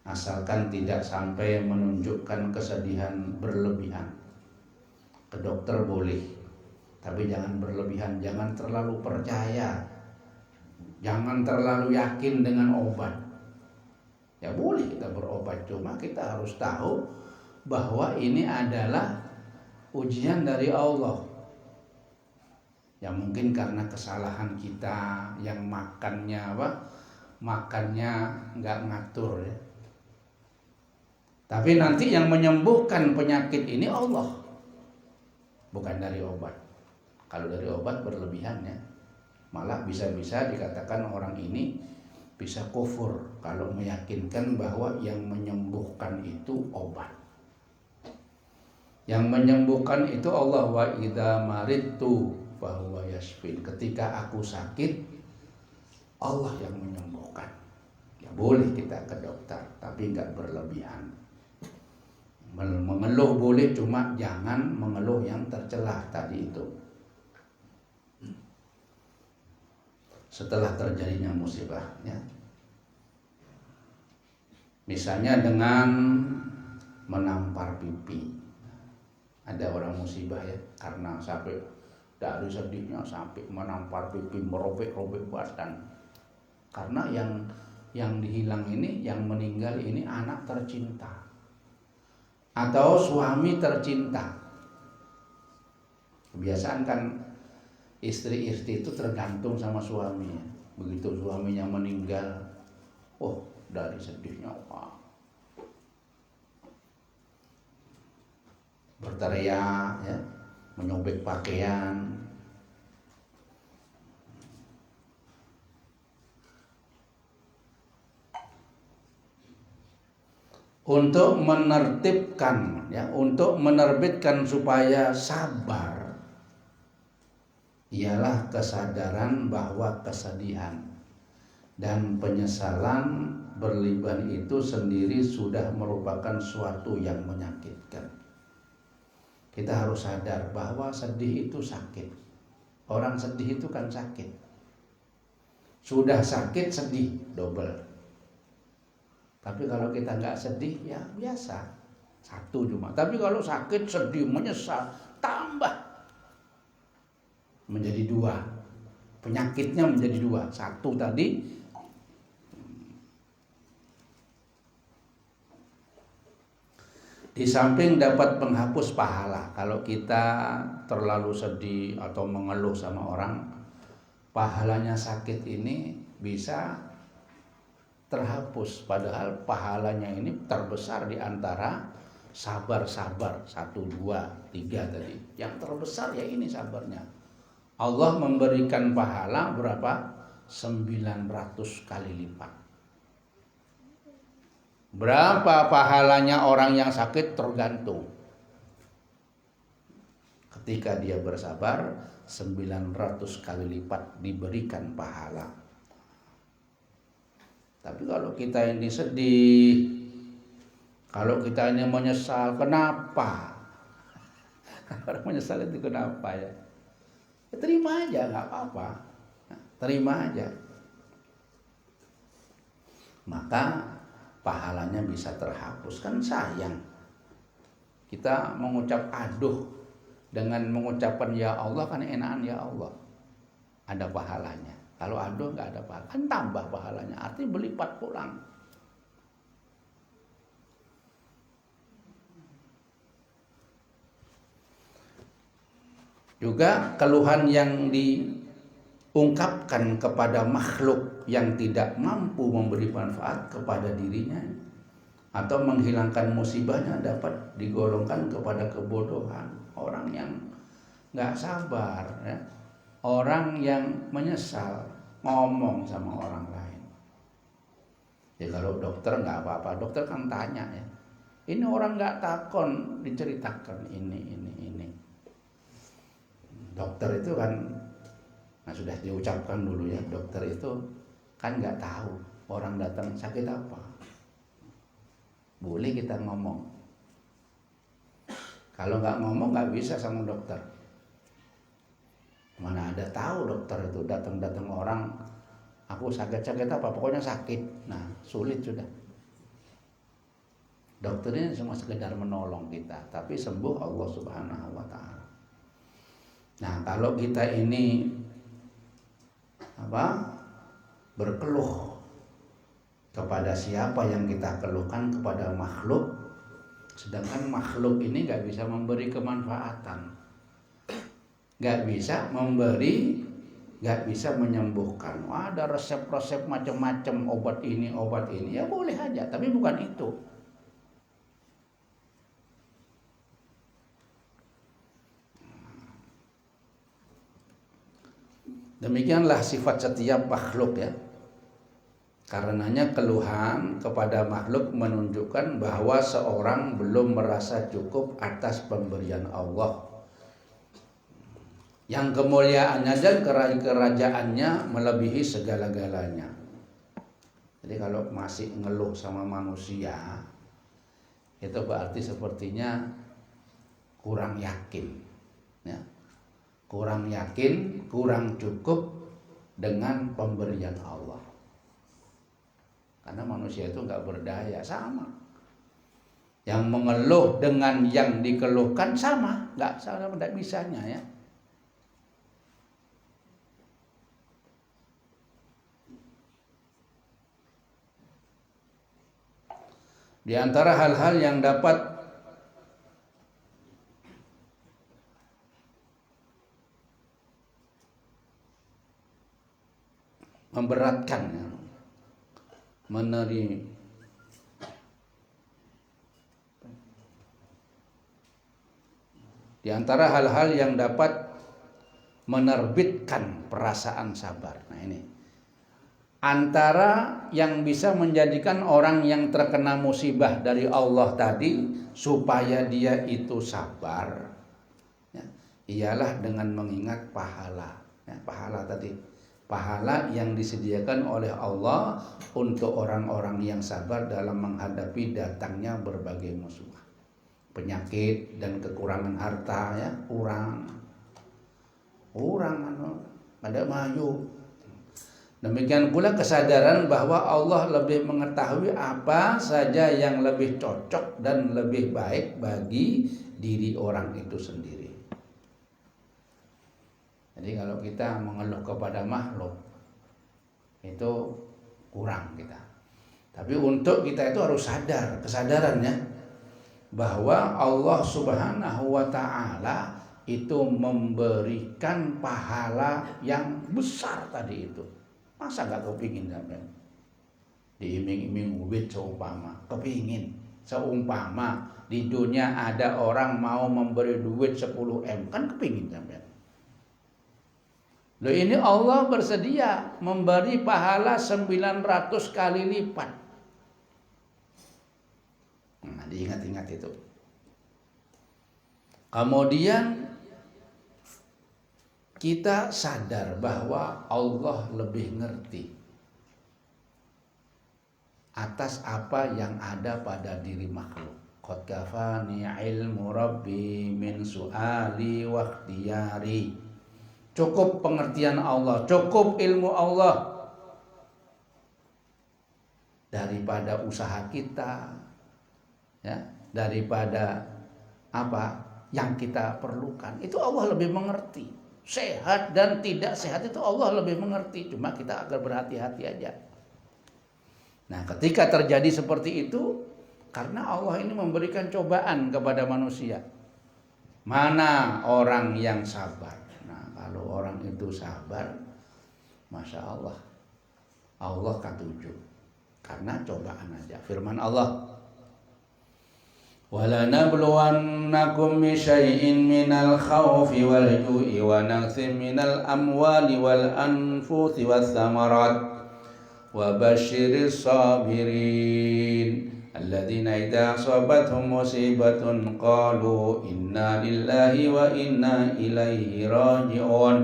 Speaker 1: asalkan tidak sampai menunjukkan kesedihan berlebihan. Ke dokter boleh, tapi jangan berlebihan, jangan terlalu percaya, jangan terlalu yakin dengan obat. Ya boleh kita berobat, cuma kita harus tahu bahwa ini adalah ujian dari Allah. Ya mungkin karena kesalahan kita yang makannya nggak ngatur ya. Tapi nanti yang menyembuhkan penyakit ini Allah, bukan dari obat. Kalau dari obat berlebihan ya, malah bisa-bisa dikatakan orang ini bisa kufur kalau meyakinkan bahwa yang menyembuhkan itu obat. Yang menyembuhkan itu Allah. Wa idza maridtu fahuwa yashfin. Ketika aku sakit, Allah yang menyembuhkan. Ya boleh kita ke dokter, tapi enggak berlebihan. Mengeluh boleh, cuma jangan mengeluh yang tercela tadi itu. Setelah terjadinya musibah, ya. Misalnya dengan menampar pipi. Ada orang musibah ya, karena sampai dari sedihnya sampai menampar pipi, merobek-robek badan. Karena yang dihilang ini, yang meninggal ini anak tercinta atau suami tercinta. Kebiasaan kan istri-istri itu tergantung sama suaminya. Begitu suaminya meninggal, oh dari sedihnya berteriak ya, menyobek pakaian. Untuk menertibkan ya, untuk menerbitkan supaya sabar, ialah kesadaran bahwa kesedihan dan penyesalan berliban itu sendiri sudah merupakan suatu yang menyakitkan. Kita harus sadar bahwa sedih itu sakit. Orang sedih itu kan sakit. Sudah sakit, sedih, double. Tapi kalau kita nggak sedih, ya biasa, satu cuma. Tapi kalau sakit, sedih, menyesal, tambah menjadi dua. Penyakitnya menjadi dua. Satu tadi, di samping dapat menghapus pahala. Kalau kita terlalu sedih atau mengeluh sama orang, pahalanya sakit ini bisa terhapus. Padahal pahalanya ini terbesar di antara sabar-sabar 1, 2, 3 tadi. Yang terbesar ya ini sabarnya. Allah memberikan pahala berapa? 900 kali lipat. Berapa pahalanya orang yang sakit tergantung. Ketika dia bersabar, 900 kali lipat diberikan pahala. Tapi kalau kita ini sedih, kalau kita ini menyesal, kenapa? Orang menyesal itu kenapa ya? Ya terima aja, nggak apa-apa. Terima aja. Maka pahalanya bisa terhapus. Kan sayang. Kita mengucap aduh dengan mengucapkan ya Allah, kan enakan ya Allah. Ada pahalanya. Kalau aduh nggak ada pahala, kan tambah pahalanya, artinya berlipat pulang. Juga keluhan yang diungkapkan kepada makhluk yang tidak mampu memberi manfaat kepada dirinya, atau menghilangkan musibahnya dapat digolongkan kepada kebodohan. Orang yang nggak sabar, ya. Orang yang menyesal ngomong sama orang lain. Ya kalau dokter nggak apa-apa, dokter kan tanya ya. Ini orang nggak takon diceritakan ini. Dokter itu kan, nah sudah diucapkan dulu ya, dokter itu kan nggak tahu orang datang sakit apa. Boleh kita ngomong. Kalau nggak ngomong nggak bisa sama dokter. Mana ada tahu dokter itu datang orang, aku sakit apa, pokoknya sakit. Nah sulit sudah. Dokter ini cuma sekedar menolong kita, tapi sembuh Allah Subhanahu wa Ta'ala. Nah kalau kita ini berkeluh kepada siapa yang kita keluhkan, kepada makhluk, sedangkan makhluk ini nggak bisa memberi kemanfaatan, nggak bisa memberi, nggak bisa menyembuhkan. Ada resep-resep macam-macam, obat ini ya boleh aja, tapi bukan itu. Demikianlah sifat setiap makhluk ya. Karenanya keluhan kepada makhluk menunjukkan bahwa seorang belum merasa cukup atas pemberian Allah, yang kemuliaannya dan kerajaannya melebihi segala-galanya. Jadi kalau masih ngeluh sama manusia, itu berarti sepertinya kurang yakin ya. Kurang yakin, kurang cukup dengan pemberian Allah. Karena manusia itu nggak berdaya, sama. Yang mengeluh dengan yang dikeluhkan sama, nggak bisanya ya. Di antara hal-hal yang dapat memberatkan ya, di antara hal-hal yang dapat menerbitkan perasaan sabar. Nah ini antara yang bisa menjadikan orang yang terkena musibah dari Allah tadi supaya dia itu sabar ya, ialah dengan mengingat pahala ya, pahala tadi, pahala yang disediakan oleh Allah untuk orang-orang yang sabar dalam menghadapi datangnya berbagai musibah, penyakit dan kekurangan harta ya, kurang ada mayu. Demikian pula kesadaran bahwa Allah lebih mengetahui apa saja yang lebih cocok dan lebih baik bagi diri orang itu sendiri. Jadi kalau kita mengeluh kepada makhluk itu kurang kita. Tapi untuk kita itu harus sadar, kesadarannya bahwa Allah Subhanahu wa Ta'ala itu memberikan pahala yang besar tadi itu. Masa gak kepingin sampai diiming-iming duit seumpama, kepingin seumpama di dunia ada orang mau memberi duit 10M, kan kepingin sampai. Loh ini Allah bersedia memberi pahala 900 kali lipat. Nah, diingat-ingat itu. Kemudian kita sadar bahwa Allah lebih ngerti atas apa yang ada pada diri makhluk. Qad kafani ilmu rabbi min su'ali wa ikhtiyari. Cukup pengertian Allah, cukup ilmu Allah daripada usaha kita ya, daripada apa yang kita perlukan. Itu Allah lebih mengerti. Sehat dan tidak sehat itu Allah lebih mengerti. Cuma kita agar berhati-hati aja. Nah ketika terjadi seperti itu, karena Allah ini memberikan cobaan kepada manusia. Mana orang yang sabar? Nah kalau orang itu sabar, Masya Allah, Allah ketujuh. Karena cobaan aja. Firman Allah, وَلَنَبْلُوَنَّكُمْ بِشَيْءٍ مِّنَ الْخَوْفِ وَالْجُوعِ وَنَقْصٍ مِّنَ الْأَمْوَالِ وَالْأَنفُسِ وَالثَّمَرَاتِ وَبَشِّرِ الصَّابِرِينَ الَّذِينَ إِذَا أَصَابَتْهُمْ مُصِيبَةٌ قَالُوا إِنَّا لِلَّهِ وَإِنَّا إِلَيْهِ رَاجِعُونَ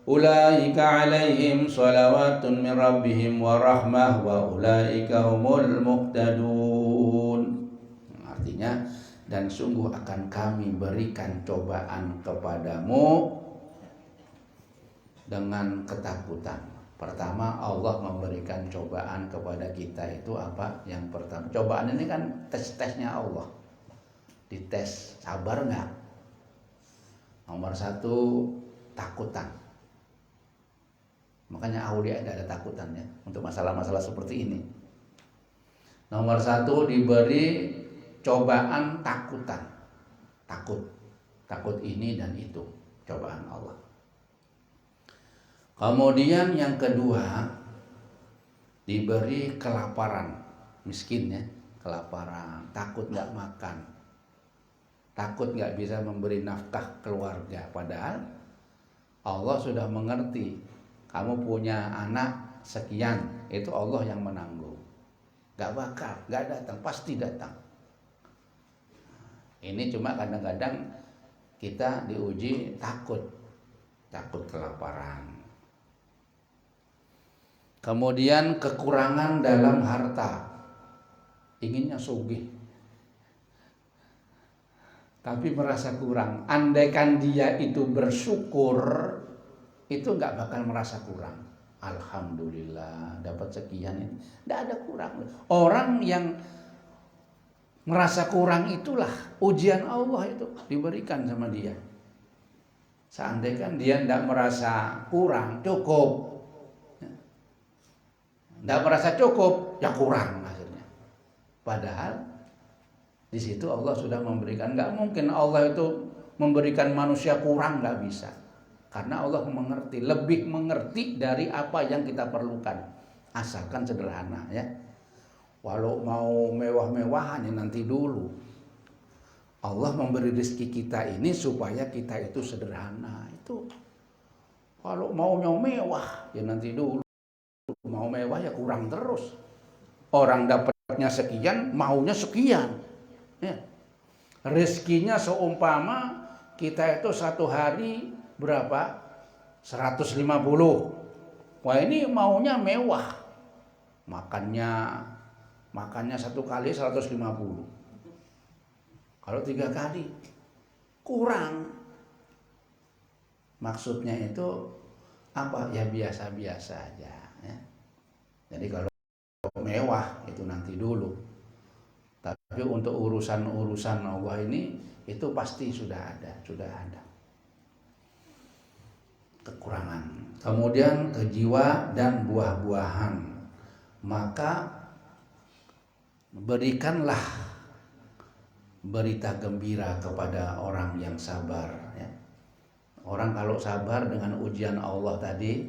Speaker 1: أُولَئِكَ عَلَيْهِمْ صَلَوَاتٌ مِّن رَّبِّهِمْ وَرَحْمَةٌ وَأُولَئِكَ هُمُ الْمُهْتَدُونَ. Artinya, dan sungguh akan kami berikan cobaan kepadamu dengan ketakutan. Pertama, Allah memberikan cobaan kepada kita itu apa? Yang pertama, cobaan ini kan tes-tesnya Allah. Dites, sabar nggak? Nomor satu, takutan. Makanya Aulia tidak ada takutannya untuk masalah-masalah seperti ini. Nomor satu, diberi cobaan takutan, takut ini dan itu, cobaan Allah. Kemudian yang kedua, diberi kelaparan, miskin ya, kelaparan, takut nggak makan, takut nggak bisa memberi nafkah keluarga. Padahal Allah sudah mengerti, kamu punya anak sekian, itu Allah yang menanggung, nggak bakal, nggak datang, pasti datang. Ini cuma kadang-kadang kita diuji takut kelaparan. Kemudian kekurangan dalam harta, inginnya sugih, tapi merasa kurang. Andaikan dia itu bersyukur, itu nggak bakal merasa kurang. Alhamdulillah dapat sekian ini, nggak ada kurang. Orang yang merasa kurang itulah ujian Allah itu diberikan sama dia. Seandainya dia tidak merasa kurang, cukup, tidak merasa cukup, ya kurang akhirnya. Padahal di situ Allah sudah memberikan. Nggak mungkin Allah itu memberikan manusia kurang, nggak bisa. Karena Allah mengerti, lebih mengerti dari apa yang kita perlukan. Asalkan sederhana ya. Walau mau mewah-mewahan ya nanti dulu. Allah memberi rezeki kita ini supaya kita itu sederhana. Itu kalau maunya mewah ya nanti dulu. Mau mewah ya kurang terus. Orang dapatnya sekian, maunya sekian. Ya. Rezekinya seumpama kita itu satu hari berapa? 150. Wah ini maunya mewah. Makannya satu kali 150. Kalau 3 kali kurang. Maksudnya itu apa? Ya biasa-biasa aja ya. Jadi kalau mewah itu nanti dulu. Tapi untuk urusan-urusan Allah ini itu pasti sudah ada. Kekurangan. Kemudian kejiwa dan buah-buahan. Maka berikanlah berita gembira kepada orang yang sabar ya. Orang kalau sabar dengan ujian Allah tadi,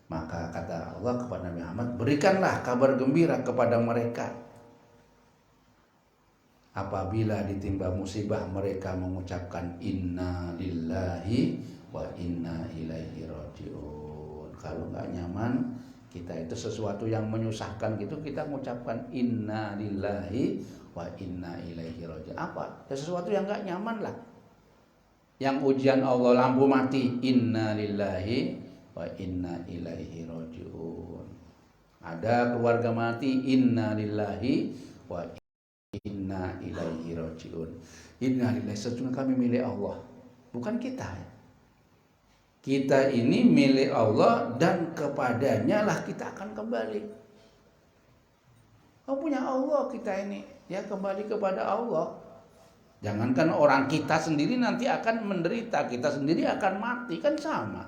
Speaker 1: maka kata Allah kepada Nabi Muhammad, berikanlah kabar gembira kepada mereka. Apabila ditimpa musibah mereka mengucapkan inna lillahi wa inna ilaihi rajiun. Kalau nggak nyaman kita itu sesuatu yang menyusahkan gitu, kita mengucapkan inna lillahi wa inna ilaihi rajiun. Apa? Ya sesuatu yang enggak nyaman lah. Yang ujian Allah lampu mati, inna lillahi wa inna ilaihi rajiun. Ada keluarga mati, inna lillahi wa inna ilaihi rajiun. Inna lillahi, sesungguhnya kami milik Allah, bukan kita ya. Kita ini milik Allah dan kepadanya lah kita akan kembali. Oh punya Allah kita ini, ya kembali kepada Allah. Jangankan orang kita sendiri nanti akan menderita, kita sendiri akan mati, kan sama.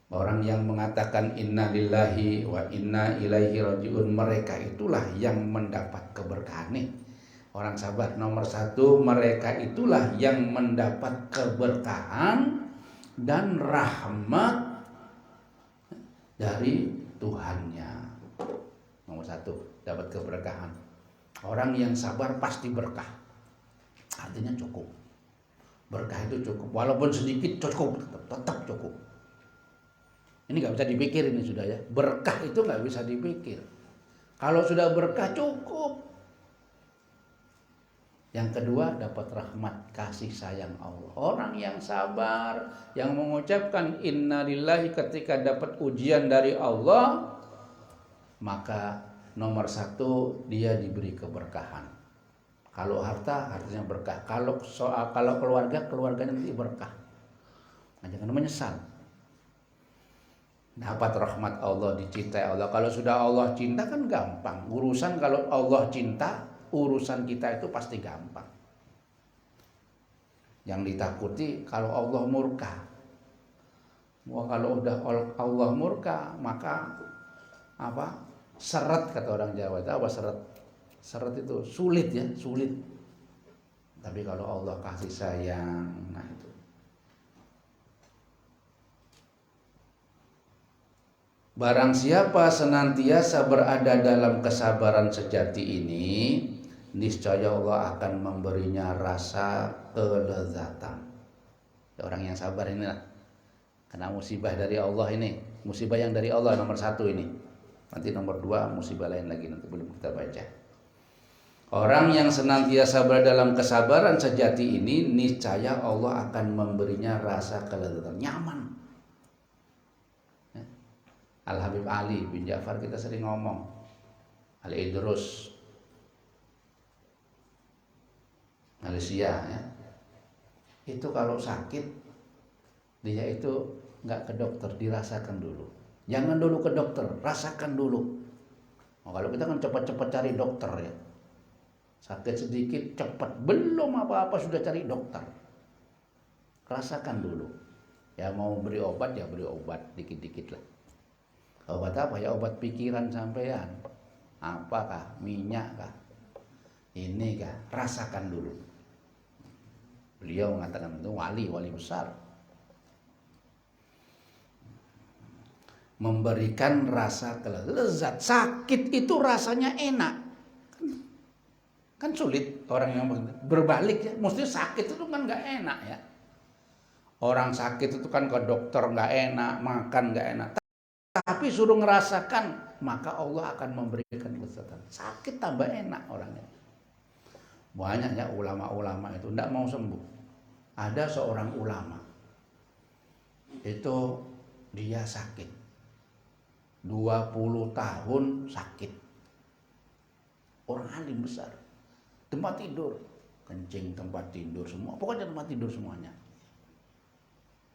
Speaker 1: Orang yang mengatakan inna lillahi wa inna ilaihi rajiun, mereka itulah yang mendapat keberkahan nih. Orang sabar nomor 1, mereka itulah yang mendapat keberkahan dan rahmat dari Tuhannya. Nomor 1, dapat keberkahan. Orang yang sabar pasti berkah. Artinya cukup. Berkah itu cukup. Walaupun sedikit cukup, tetap cukup. Ini nggak bisa dipikir ini sudah ya. Berkah itu nggak bisa dipikir. Kalau sudah berkah cukup. Yang kedua dapat rahmat kasih sayang Allah. Orang yang sabar, yang mengucapkan innalillahi ketika dapat ujian dari Allah, maka nomor satu dia diberi keberkahan. Kalau harta, hartanya berkah. Kalau keluarga, keluarganya nanti berkah. Nah, jangan menyesal. Dapat rahmat Allah, dicintai Allah. Kalau sudah Allah cinta kan gampang. Urusan kalau Allah cinta, urusan kita itu pasti gampang. Yang ditakuti kalau Allah murka. Wah, kalau udah Allah murka, maka apa? Seret kata orang Jawa. Itu apa seret? Seret itu sulit ya, sulit. Tapi kalau Allah kasih sayang, nah itu. Barang siapa senantiasa berada dalam kesabaran sejati ini, niscaya Allah akan memberinya rasa kelezatan. Orang yang sabar ini lah. Karena musibah dari Allah ini, musibah yang dari Allah nomor satu ini. Nanti nomor dua musibah lain lagi nanti belum kita baca. Orang yang senantiasa berada dalam kesabaran sejati ini, niscaya Allah akan memberinya rasa kelezatan, nyaman. Al-Habib Ali bin Ja'far kita sering ngomong, Al-Idrus Malaysia ya. Itu kalau sakit dia itu nggak ke dokter, dirasakan dulu. Jangan dulu ke dokter, rasakan dulu. Kalau kita kan cepat-cepat cari dokter ya. Sakit sedikit cepat, belum apa-apa sudah cari dokter. Rasakan dulu. Ya mau beri obat ya beri obat dikit-dikit lah. Obat apa ya? Obat pikiran sampean. Apakah? Minyak kah? Ini kah? Rasakan dulu. Beliau mengatakan itu wali besar. Memberikan rasa kelezat. Sakit itu rasanya enak. Kan sulit orang yang berbalik ya. Mesti sakit itu kan nggak enak ya. Orang sakit itu kan ke dokter nggak enak, makan nggak enak. Tapi suruh ngerasakan, maka Allah akan memberikan kelezatan. Sakit tambah enak orangnya. Banyak ya ulama-ulama itu tidak mau sembuh. Ada seorang ulama, itu dia sakit. 20 tahun sakit. Orang alim besar. Tempat tidur, kencing tempat tidur semua. Pokoknya tempat tidur semuanya.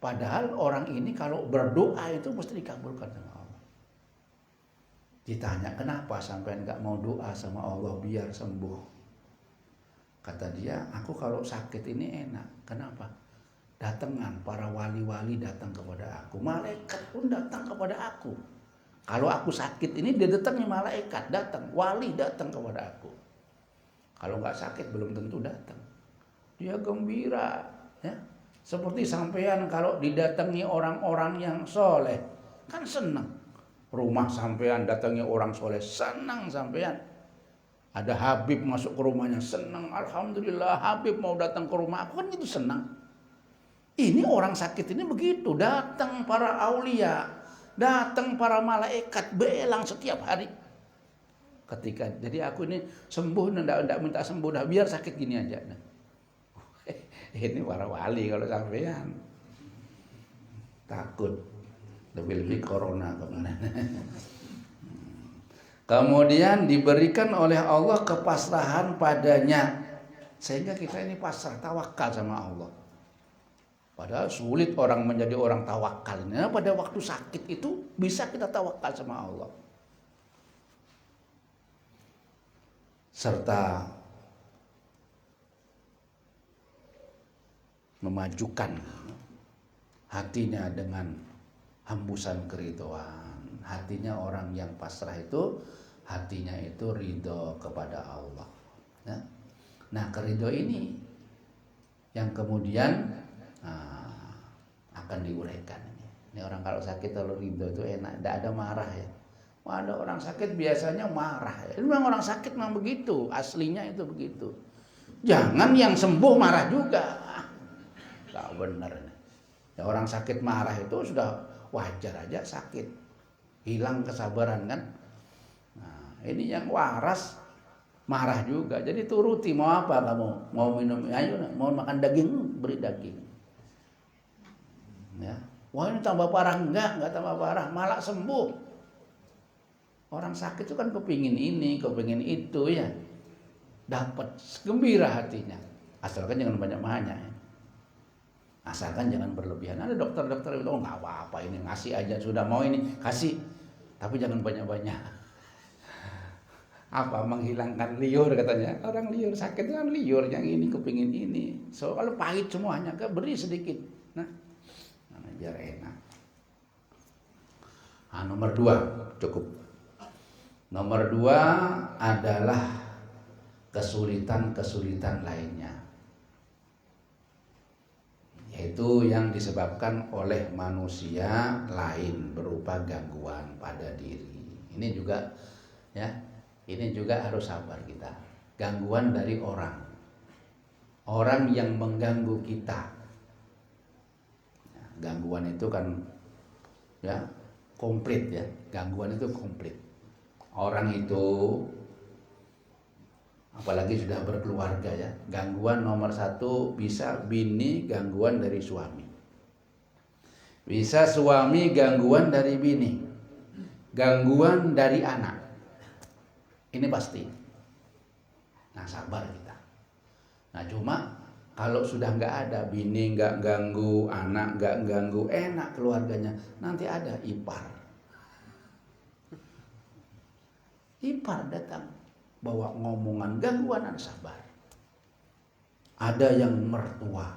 Speaker 1: Padahal orang ini kalau berdoa itu mesti dikabulkan sama Allah. Ditanya kenapa sampai enggak mau doa sama Allah biar sembuh. Kata dia, aku kalau sakit ini enak. Kenapa? Datangan para wali-wali datang kepada aku. Malaikat pun datang kepada aku. Kalau aku sakit ini dia datangnya malaikat datang. Wali datang kepada aku. Kalau nggak sakit belum tentu datang. Dia gembira. Ya. Seperti sampean kalau didatangi orang-orang yang soleh. Kan senang. Rumah sampean datangi orang soleh. Senang sampean. Ada Habib masuk ke rumahnya. Senang. Alhamdulillah Habib mau datang ke rumah aku. Kan itu senang. Ini orang sakit ini begitu. Datang para aulia. Datang para malaikat. Belang setiap hari. Ketika jadi aku ini sembuh, ndak minta sembuh, dah biar sakit gini aja. Nah. Ini para wali kalau sampean takut lebih corona kemana. Kemudian diberikan oleh Allah kepasrahan padanya sehingga kita ini pasrah tawakal sama Allah. Padahal sulit orang menjadi orang tawakal. Nah, pada waktu sakit itu bisa kita tawakal sama Allah. Serta memajukan hatinya dengan hembusan keridhaan. Hatinya orang yang pasrah itu, hatinya itu ridho kepada Allah. Nah, keridho ini yang kemudian akan diuraikan. Ini orang kalau sakit kalau ridho itu enak, tidak ada marah ya. Ada orang sakit biasanya marah. Ini memang orang sakit memang begitu, aslinya itu begitu. Jangan yang sembuh marah juga. Gak benar. Ya, orang sakit marah itu sudah wajar aja sakit. Hilang kesabaran kan. Nah, ini yang waras marah juga. Jadi turuti, mau apa kamu? Mau minum, ayo, mau makan daging, beri daging. Ya. Wah ini tambah parah, enggak tambah parah, malah sembuh. Orang sakit itu kan kepingin ini, kepingin itu ya. Dapat, gembira hatinya. Asalkan jangan banyak-banyak. Ya. Asalkan jangan berlebihan. Ada dokter-dokter itu, oh nggak apa-apa ini, ngasih aja, sudah mau ini, kasih. Tapi jangan banyak-banyak. Apa menghilangkan liur katanya. Orang liur sakit kan liur, yang ini kepingin ini. So kalau pahit semuanya, beri sedikit. Nah, biar enak. Nah, nomor 2 cukup. Nomor 2 adalah kesulitan-kesulitan lainnya, yaitu yang disebabkan oleh manusia lain berupa gangguan pada diri. Ini juga ya, ini juga harus sabar kita. Gangguan dari orang yang mengganggu kita. Gangguan itu kan ya komplit ya, gangguan itu komplit. Orang itu apalagi sudah berkeluarga ya, gangguan nomor 1 bisa bini gangguan dari suami, bisa suami gangguan dari bini, gangguan dari anak, ini pasti. Nah sabar kita. Nah cuma kalau sudah nggak ada, bini nggak ganggu, anak nggak ganggu, enak keluarganya. Nanti ada ipar datang bawa ngomongan gangguan, sabar. Ada yang mertua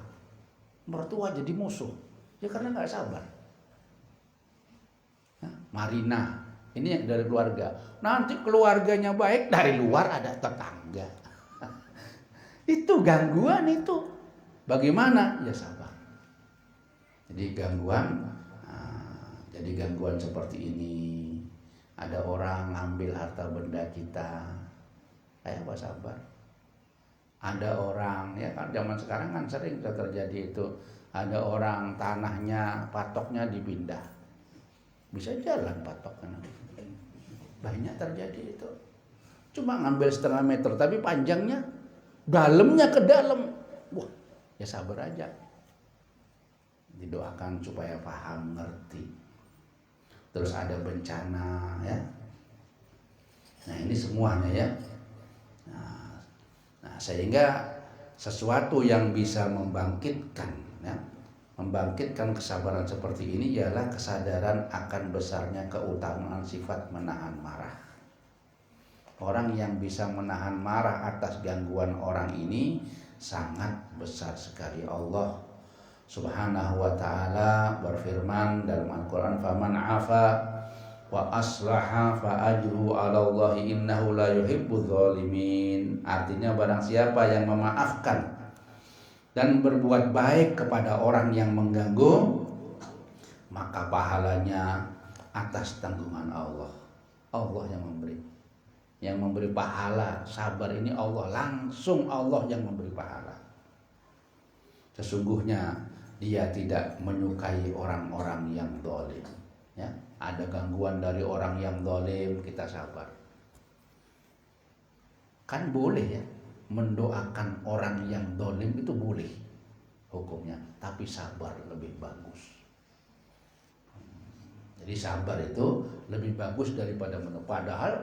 Speaker 1: jadi musuh ya karena nggak sabar. Nah, Marina ini yang dari keluarga, nanti keluarganya baik, dari luar ada tetangga. Itu gangguan itu. Bagaimana? Ya sabar. Jadi gangguan seperti ini. Ada orang ngambil harta benda kita, apa sabar. Ada orang, ya kan zaman sekarang kan sering terjadi itu. Ada orang tanahnya, patoknya dipindah, bisa jalan patoknya. Banyak terjadi itu. Cuma ngambil 0,5 meter, tapi panjangnya, dalamnya ke dalam. Wah, ya sabar aja. Didoakan supaya paham, ngerti. Terus ada bencana ya. Nah ini semuanya ya. Nah sehingga sesuatu yang bisa membangkitkan kesabaran seperti ini ialah kesadaran akan besarnya keutamaan sifat menahan marah. Orang yang bisa menahan marah atas gangguan orang ini sangat besar sekali. Allah Subhanahu wa ta'ala berfirman dalam Al-Quran, faman afa wa aslaha fa ajruhu 'ala Allah innahu la yuhibbudz zalimin. Artinya barang siapa yang memaafkan dan berbuat baik kepada orang yang mengganggu, maka pahalanya atas tanggungan Allah. Allah yang memberi. Yang memberi pahala sabar ini Allah, langsung Allah yang memberi pahala. Sesungguhnya dia tidak menyukai orang-orang yang zalim. Ya, ada gangguan dari orang yang zalim, kita sabar. Kan boleh ya, mendoakan orang yang zalim itu boleh hukumnya, tapi sabar lebih bagus. Jadi sabar itu lebih bagus daripada mendoa. Padahal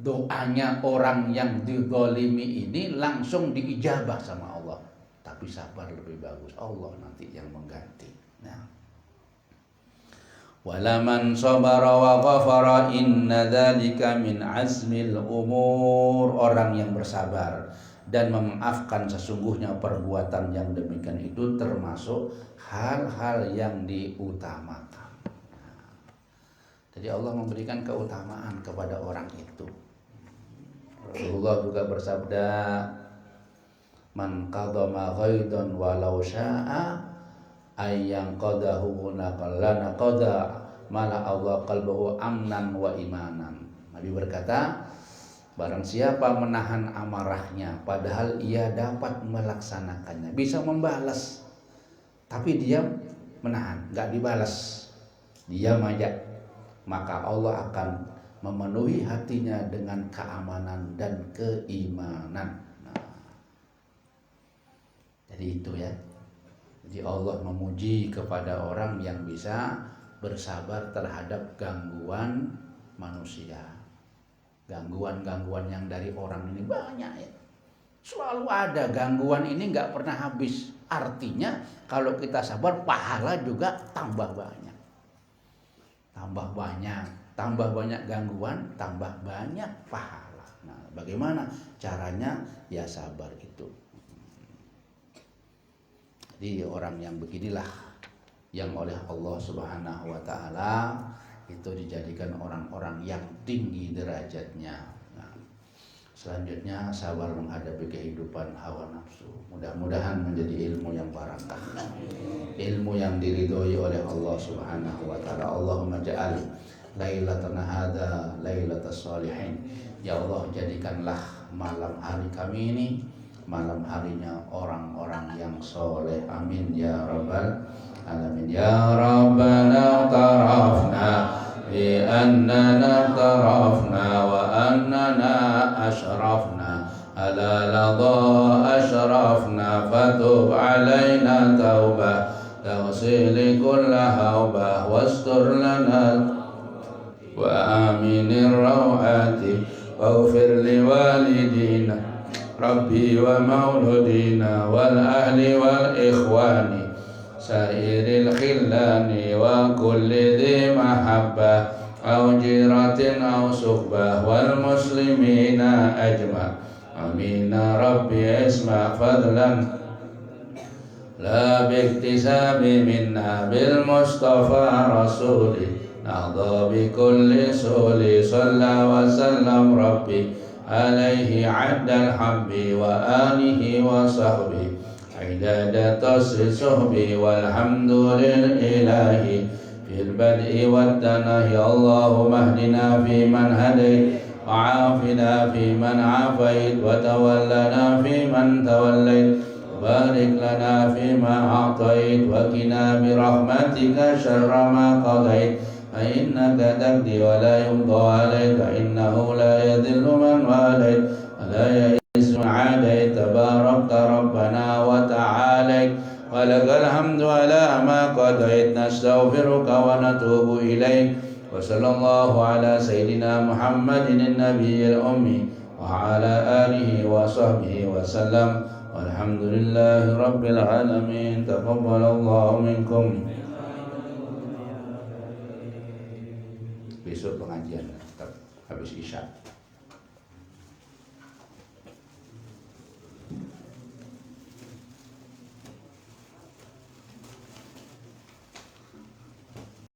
Speaker 1: doanya orang yang dizalimi ini langsung diijabah sama Allah. Tapi sabar lebih bagus, Allah nanti yang mengganti. Nah, walaman sabara wa ghafara inna dzalika min azmil umur. Orang yang bersabar dan memaafkan sesungguhnya perbuatan yang demikian itu termasuk hal-hal yang diutamakan. Jadi Allah memberikan keutamaan kepada orang itu. Rasulullah juga bersabda, man qadama ghaidan walau syaa ayyang qadahu lana qada mala Allah qalbahu amnan wa imanan. Nabi berkata, barang siapa menahan amarahnya padahal ia dapat melaksanakannya, bisa membalas, tapi dia menahan, nggak dibalas, diam aja, maka Allah akan memenuhi hatinya dengan keamanan dan keimanan. Nah, jadi itu ya. Jadi Allah memuji kepada orang yang bisa bersabar terhadap gangguan manusia. Gangguan-gangguan yang dari orang ini banyak ya. Selalu ada gangguan ini, nggak pernah habis. Artinya kalau kita sabar, pahala juga tambah banyak. Tambah banyak gangguan, tambah banyak pahala. Nah, bagaimana caranya? Ya sabar itu. Jadi orang yang beginilah yang oleh Allah Subhanahu wa taala itu dijadikan orang-orang yang tinggi derajatnya. Nah, selanjutnya sabar menghadapi kehidupan hawa nafsu. Mudah-mudahan menjadi ilmu yang barakah, ilmu yang diridhoi oleh Allah Subhanahu wa taala. Allahumma ja'al lailatana hadza lailatas sholihin. Ya Allah, jadikanlah malam hari kami ini malam harinya orang-orang yang soleh. Amin ya rabbal alamin. Ya Rabbana tarafna bi annana tarafna wa annana ashrafna ala ladha ashrafna fatub alaina taubah taghsil kulla haubah wastur lana wa aminir rawati waghfir liwalidina rabbi wa mauludina wal ahli wal ikhwani sairil khillani wa kulli dhi mahabbah aw jiratin aw suhbah wal muslimina ajma. Amin rabbi isma fadlan la biktisabi minna bil mustafa rasuli nahda bi kulli suli salla wa sallam rabbi alaihi addal habbi wa alihi wa sahbihi عداد تصحبي والحمد لله في البدء والتنهي. اللهم اهدنا فيمن هديت وعافنا فيمن عافيت وتولنا فيمن توليت وبارك لنا فيما أعطيت وقنا برحمتك شر ما قضيت فإنك تقضي ولا يقضى عليك إنه لا يذل من واليت ولا يئس من عاديت تباركت ربنا وتعاليت ولك الحمد على ما قضيت. نستغفرك ونتوب إليك وصلى الله على سيدنا محمد النبي الأمي وعلى آله وصحبه وسلم والحمد لله رب العالمين. تقبل الله منكم. Besok pengajian habis Isya.